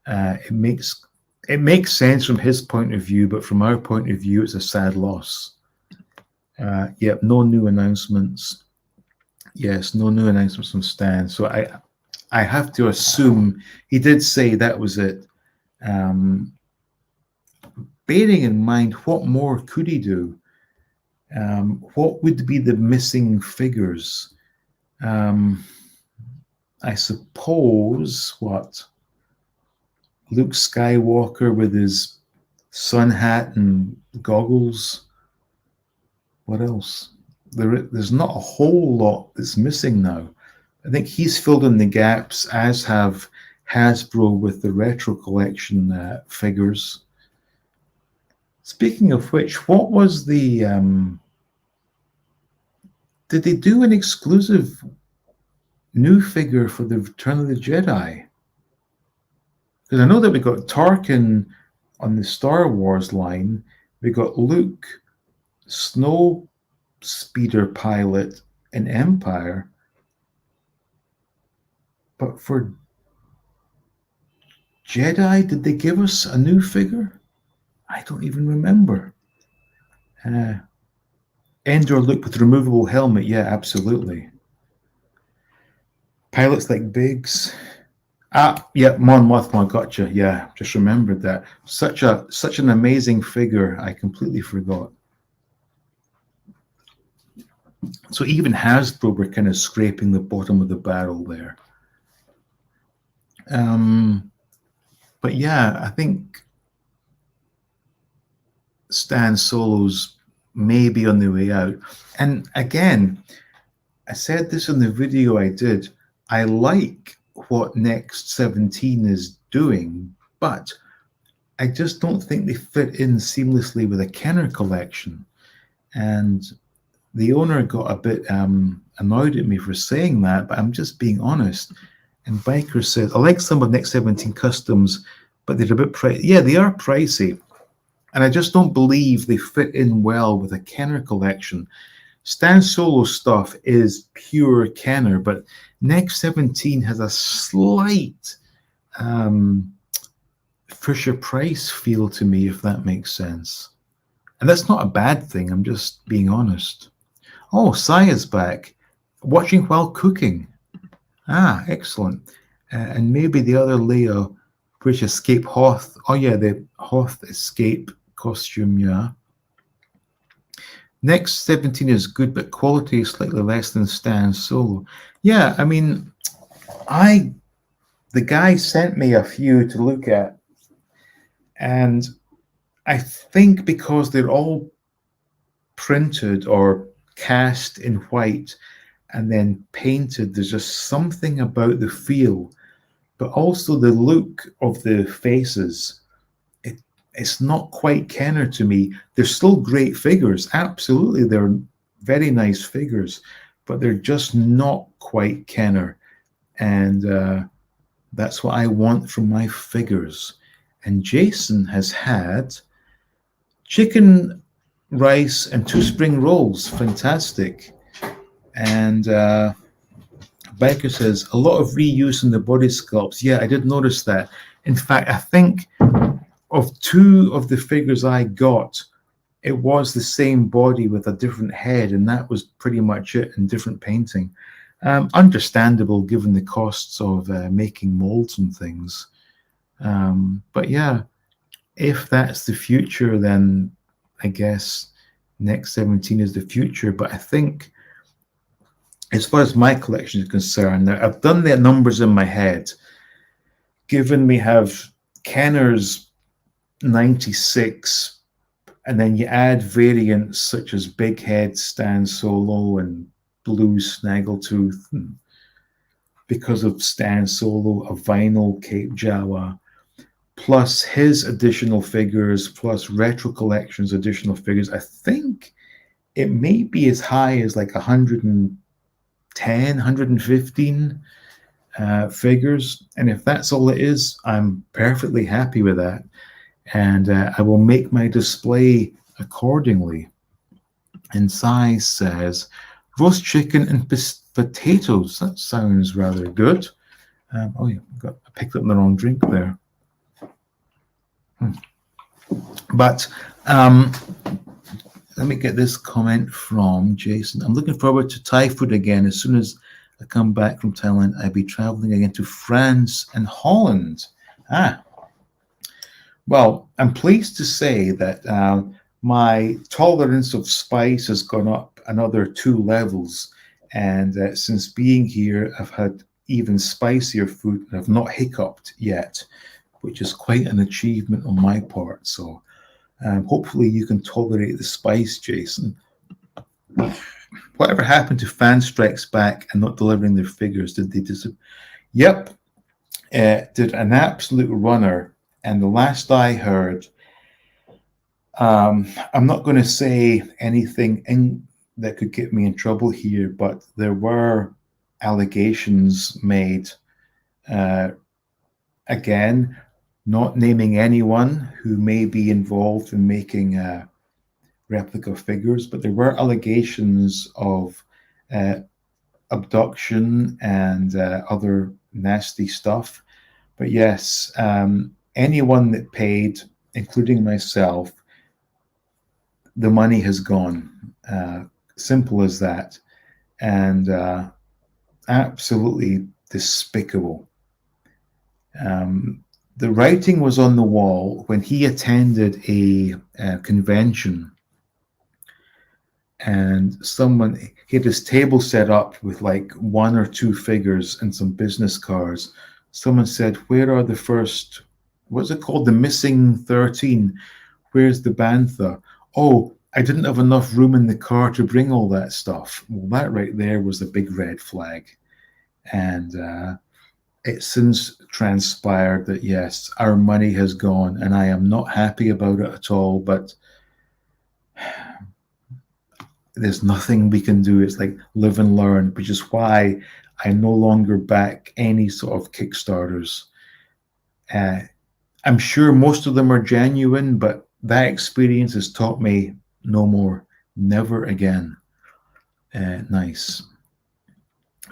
it makes sense from his point of view, but from our point of view, it's a sad loss. Yep, no new announcements. Yes, no new announcements from Stan. So I have to assume he did say that was it. Bearing in mind, what more could he do? What would be the missing figures? I suppose what Luke Skywalker with his sun hat and goggles. What else? There's not a whole lot that's missing now. I think he's filled in the gaps, as have Hasbro with the retro collection figures. Speaking of which, what was the... did they do an exclusive new figure for the Return of the Jedi? Because I know that we got Tarkin on the Star Wars line. We got Luke, Snow Speeder pilot in Empire. But for Jedi, did they give us a new figure? I don't even remember. Endor Luke with removable helmet. Yeah, absolutely. Pilots like Biggs. Yeah, Mon Mothma, gotcha. Yeah, just remembered that. Such an amazing figure. I completely forgot. So even Hasbro were kind of scraping the bottom of the barrel there. But yeah, I think Stan Solo's maybe on the way out. And again, I said this in the video I did. I like what Next 17 is doing, but I just don't think they fit in seamlessly with a Kenner collection. And the owner got a bit annoyed at me for saying that, but I'm just being honest. And Biker says, I like some of Next 17 customs, but they're a bit pricey. Yeah, they are pricey. And I just don't believe they fit in well with a Kenner collection. Stan Solo stuff is pure Kenner, but Next 17 has a slight Fisher-Price feel to me, if that makes sense. And that's not a bad thing. I'm just being honest. Oh, Saya's back. Watching while cooking. Ah, excellent. And maybe the other layer, which Escape Hoth. Oh, yeah, the Hoth Escape costume, yeah. Next 17 is good, but quality is slightly less than Stan Solo. Yeah, I mean, the guy sent me a few to look at, and I think because they're all printed or cast in white and then painted, there's just something about the feel, but also the look of the faces. It's not quite Kenner to me. They're still great figures. Absolutely, they're very nice figures, but they're just not quite Kenner. And that's what I want from my figures. And Jason has had chicken, rice, and 2 spring rolls. Fantastic. And Biker says, a lot of reuse in the body sculpts. Yeah, I did notice that. In fact, I think of two of the figures I got, it was the same body with a different head, and that was pretty much it in different painting. Understandable given the costs of making molds and things. But yeah, if that's the future, then I guess Next 17 is the future. But I think, as far as my collection is concerned, I've done the numbers in my head. Given we have Kenner's 96, and then you add variants such as Big Head, Stan Solo, and Blue Snaggletooth, and because of Stan Solo, a vinyl Cape Jawa, plus his additional figures, plus Retro Collections additional figures, I think it may be as high as like 110, 115 figures. And if that's all it is, I'm perfectly happy with that. And I will make my display accordingly. And Sai says, roast chicken and potatoes. That sounds rather good. Oh yeah, I picked up the wrong drink there. But let me get this comment from Jason. I'm looking forward to Thai food again. As soon as I come back from Thailand, I'll be traveling again to France and Holland. Well, I'm pleased to say that my tolerance of spice has gone up another 2 levels. And since being here, I've had even spicier food and I've not hiccuped yet, which is quite an achievement on my part. So hopefully you can tolerate the spice, Jason. Whatever happened to Fan Strikes Back and not delivering their figures? Did they disappear? Yep, did an absolute runner. And the last I heard, I'm not going to say anything that could get me in trouble here, but there were allegations made, again, not naming anyone who may be involved in making replica figures, but there were allegations of abduction and other nasty stuff. But yes, anyone that paid, including myself, the money has gone. Simple as that. And absolutely despicable. The writing was on the wall when he attended a convention, and he had his table set up with like 1 or 2 figures and some business cards. Someone said, where are the first, what's it called? The missing 13. Where's the Bantha? Oh, I didn't have enough room in the car to bring all that stuff. Well, that right there was a big red flag. And it's since transpired that, yes, our money has gone, and I am not happy about it at all, but there's nothing we can do. It's like live and learn, which is why I no longer back any sort of Kickstarters. I'm sure most of them are genuine, but that experience has taught me no more, never again. Nice.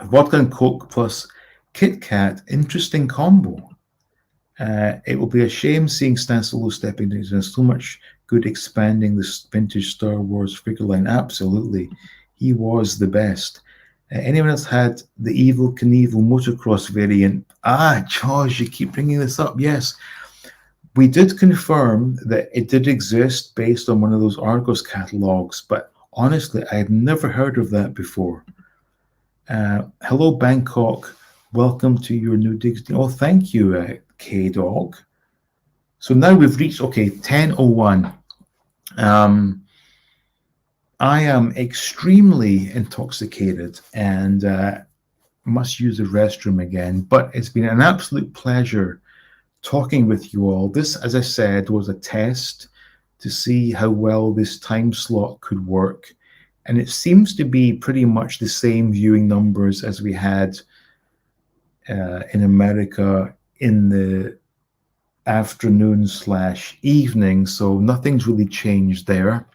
Vodka and Coke plus Kit Kat, interesting combo. It will be a shame seeing Stan Solo stepping into. There's so much good expanding this vintage Star Wars figure line. Absolutely. He was the best. Anyone else had the Evil Knievel motocross variant? Josh, you keep bringing this up. Yes, we did confirm that it did exist based on one of those Argos catalogs, but honestly, I had never heard of that before. Hello, Bangkok. Welcome to your new digs. Oh, thank you, K-Dog. So now we've reached, 10:01. I am extremely intoxicated and must use the restroom again, but it's been an absolute pleasure talking with you all. This, as I said, was a test to see how well this time slot could work. And it seems to be pretty much the same viewing numbers as we had in America in the afternoon/evening. So nothing's really changed there.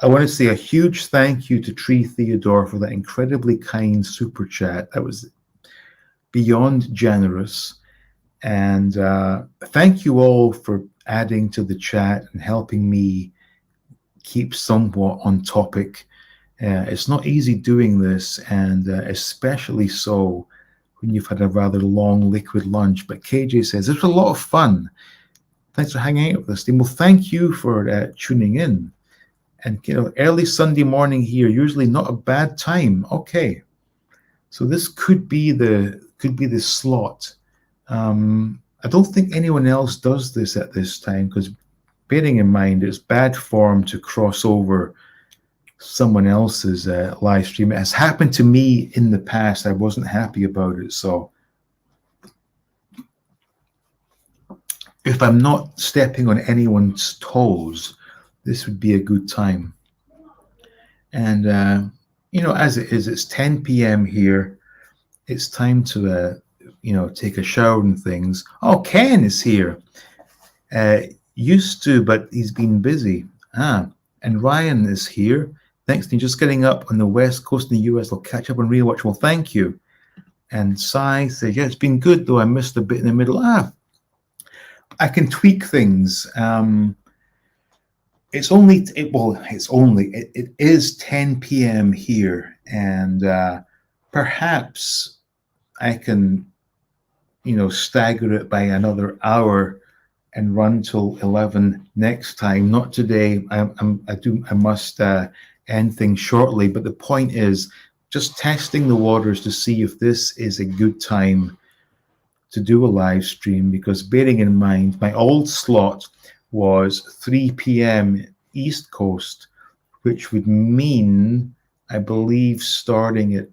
I want to say a huge thank you to Tree Theodore for that incredibly kind super chat. That was beyond generous. And thank you all for adding to the chat and helping me keep somewhat on topic. It's not easy doing this, and especially so when you've had a rather long liquid lunch. But KJ says, it was a lot of fun. Thanks for hanging out with us, Dean. Well, thank you for tuning in. And, early Sunday morning here, usually not a bad time. Okay. So this could be the slot. I don't think anyone else does this at this time, because bearing in mind it's bad form to cross over someone else's live stream. It has happened to me in the past. I wasn't happy about it. So if I'm not stepping on anyone's toes, this would be a good time. And, as it is, it's 10 p.m. here. It's time to, take a shower and things. Oh, Ken is here. Used to, but he's been busy. And Ryan is here. Thanks to just getting up on the West Coast of the US. I'll catch up on rewatch. Well, thank you. And Sai says, yeah, it's been good, though. I missed a bit in the middle. I can tweak things. It is 10 p.m. here, and perhaps I can, stagger it by another hour and run till 11 next time. Not today. I must end things shortly. But the point is just testing the waters to see if this is a good time to do a live stream, because bearing in mind my old slot was 3 p.m. East Coast, which would mean, I believe, starting at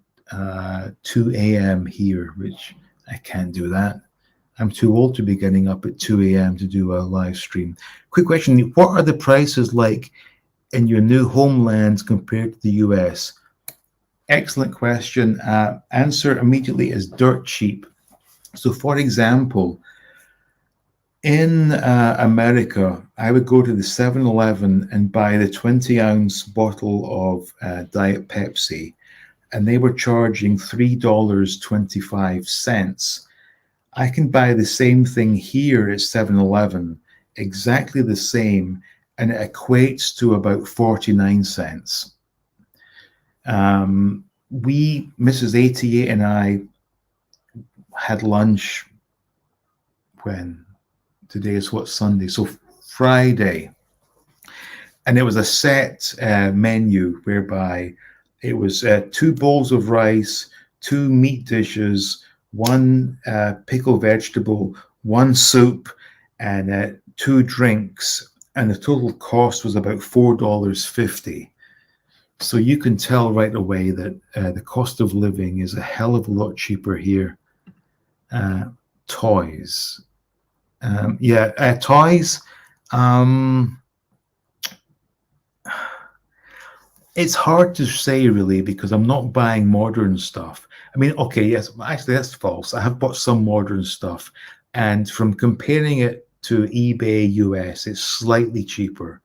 2 a.m. here, which I can't do that. I'm too old to be getting up at 2 a.m. to do a live stream. Quick question, what are the prices like in your new homelands compared to the US? Excellent question. Answer immediately is dirt cheap. So, for example, in America, I would go to the 7-Eleven and buy the 20-ounce bottle of Diet Pepsi, and they were charging $3.25. I can buy the same thing here at 7-Eleven, exactly the same, and it equates to about 49 cents. Mrs. 88 and I had lunch when? Today is what, Sunday? So Friday. And it was a set menu whereby it was 2 bowls of rice, 2 meat dishes, 1 pickle vegetable, 1 soup, and 2 drinks. And the total cost was about $4.50. So you can tell right away that the cost of living is a hell of a lot cheaper here. Toys. Toys. It's hard to say, really, because I'm not buying modern stuff. I mean, okay, yes, actually, that's false. I have bought some modern stuff. And from comparing it to eBay US, it's slightly cheaper.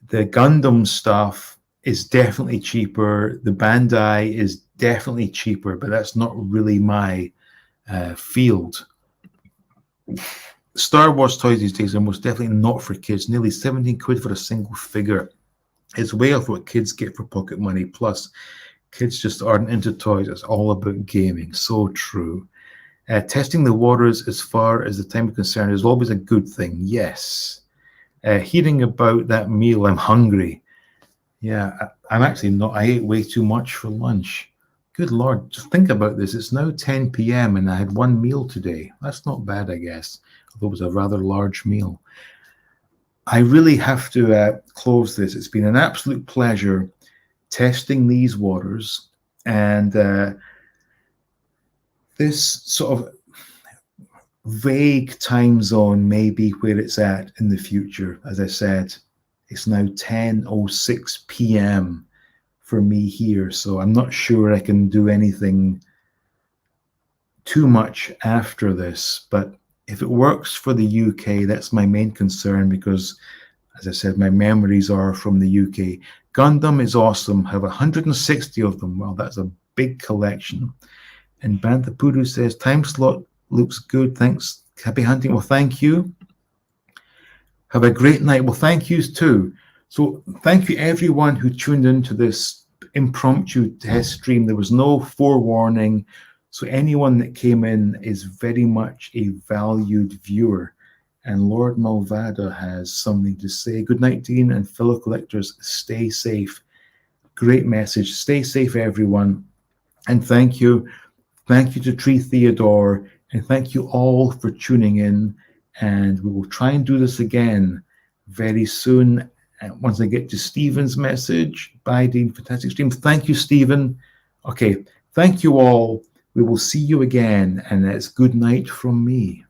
The Gundam stuff is definitely cheaper. The Bandai is definitely cheaper, but that's not really my field. Star Wars toys these days are most definitely not for kids. Nearly 17 quid for a single figure. It's way off what kids get for pocket money. Plus, kids just aren't into toys. It's all about gaming. So true. Testing the waters as far as the time is concerned is always a good thing. Yes. Hearing about that meal, I'm hungry. Yeah, I'm actually not. I ate way too much for lunch. Good Lord, just think about this. It's now 10 p.m. and I had 1 meal today. That's not bad, I guess. Although it was a rather large meal. I really have to close this. It's been an absolute pleasure testing these waters, and this sort of vague time zone may be where it's at in the future. As I said, it's now 10:06 p.m. for me here, so I'm not sure I can do anything too much after this, but if it works for the UK, that's my main concern, because, as I said, my memories are from the UK. Gundam is awesome. I have 160 of them. Well, that's a big collection. And Bantha Pudu says, time slot Looks good. Thanks. Happy hunting. Well, thank you. Have a great night. Well, thank you too. So thank you everyone who tuned into this impromptu test stream. There was no forewarning. So anyone that came in is very much a valued viewer. And Lord Malvada has something to say. Good night, Dean, and fellow collectors. Stay safe. Great message. Stay safe, everyone. And thank you. Thank you to Tree Theodore. And thank you all for tuning in. And we will try and do this again very soon. And once I get to Stephen's message. Bye, Dean. Fantastic stream. Thank you, Stephen. Okay. Thank you all. We will see you again. And it's good night from me.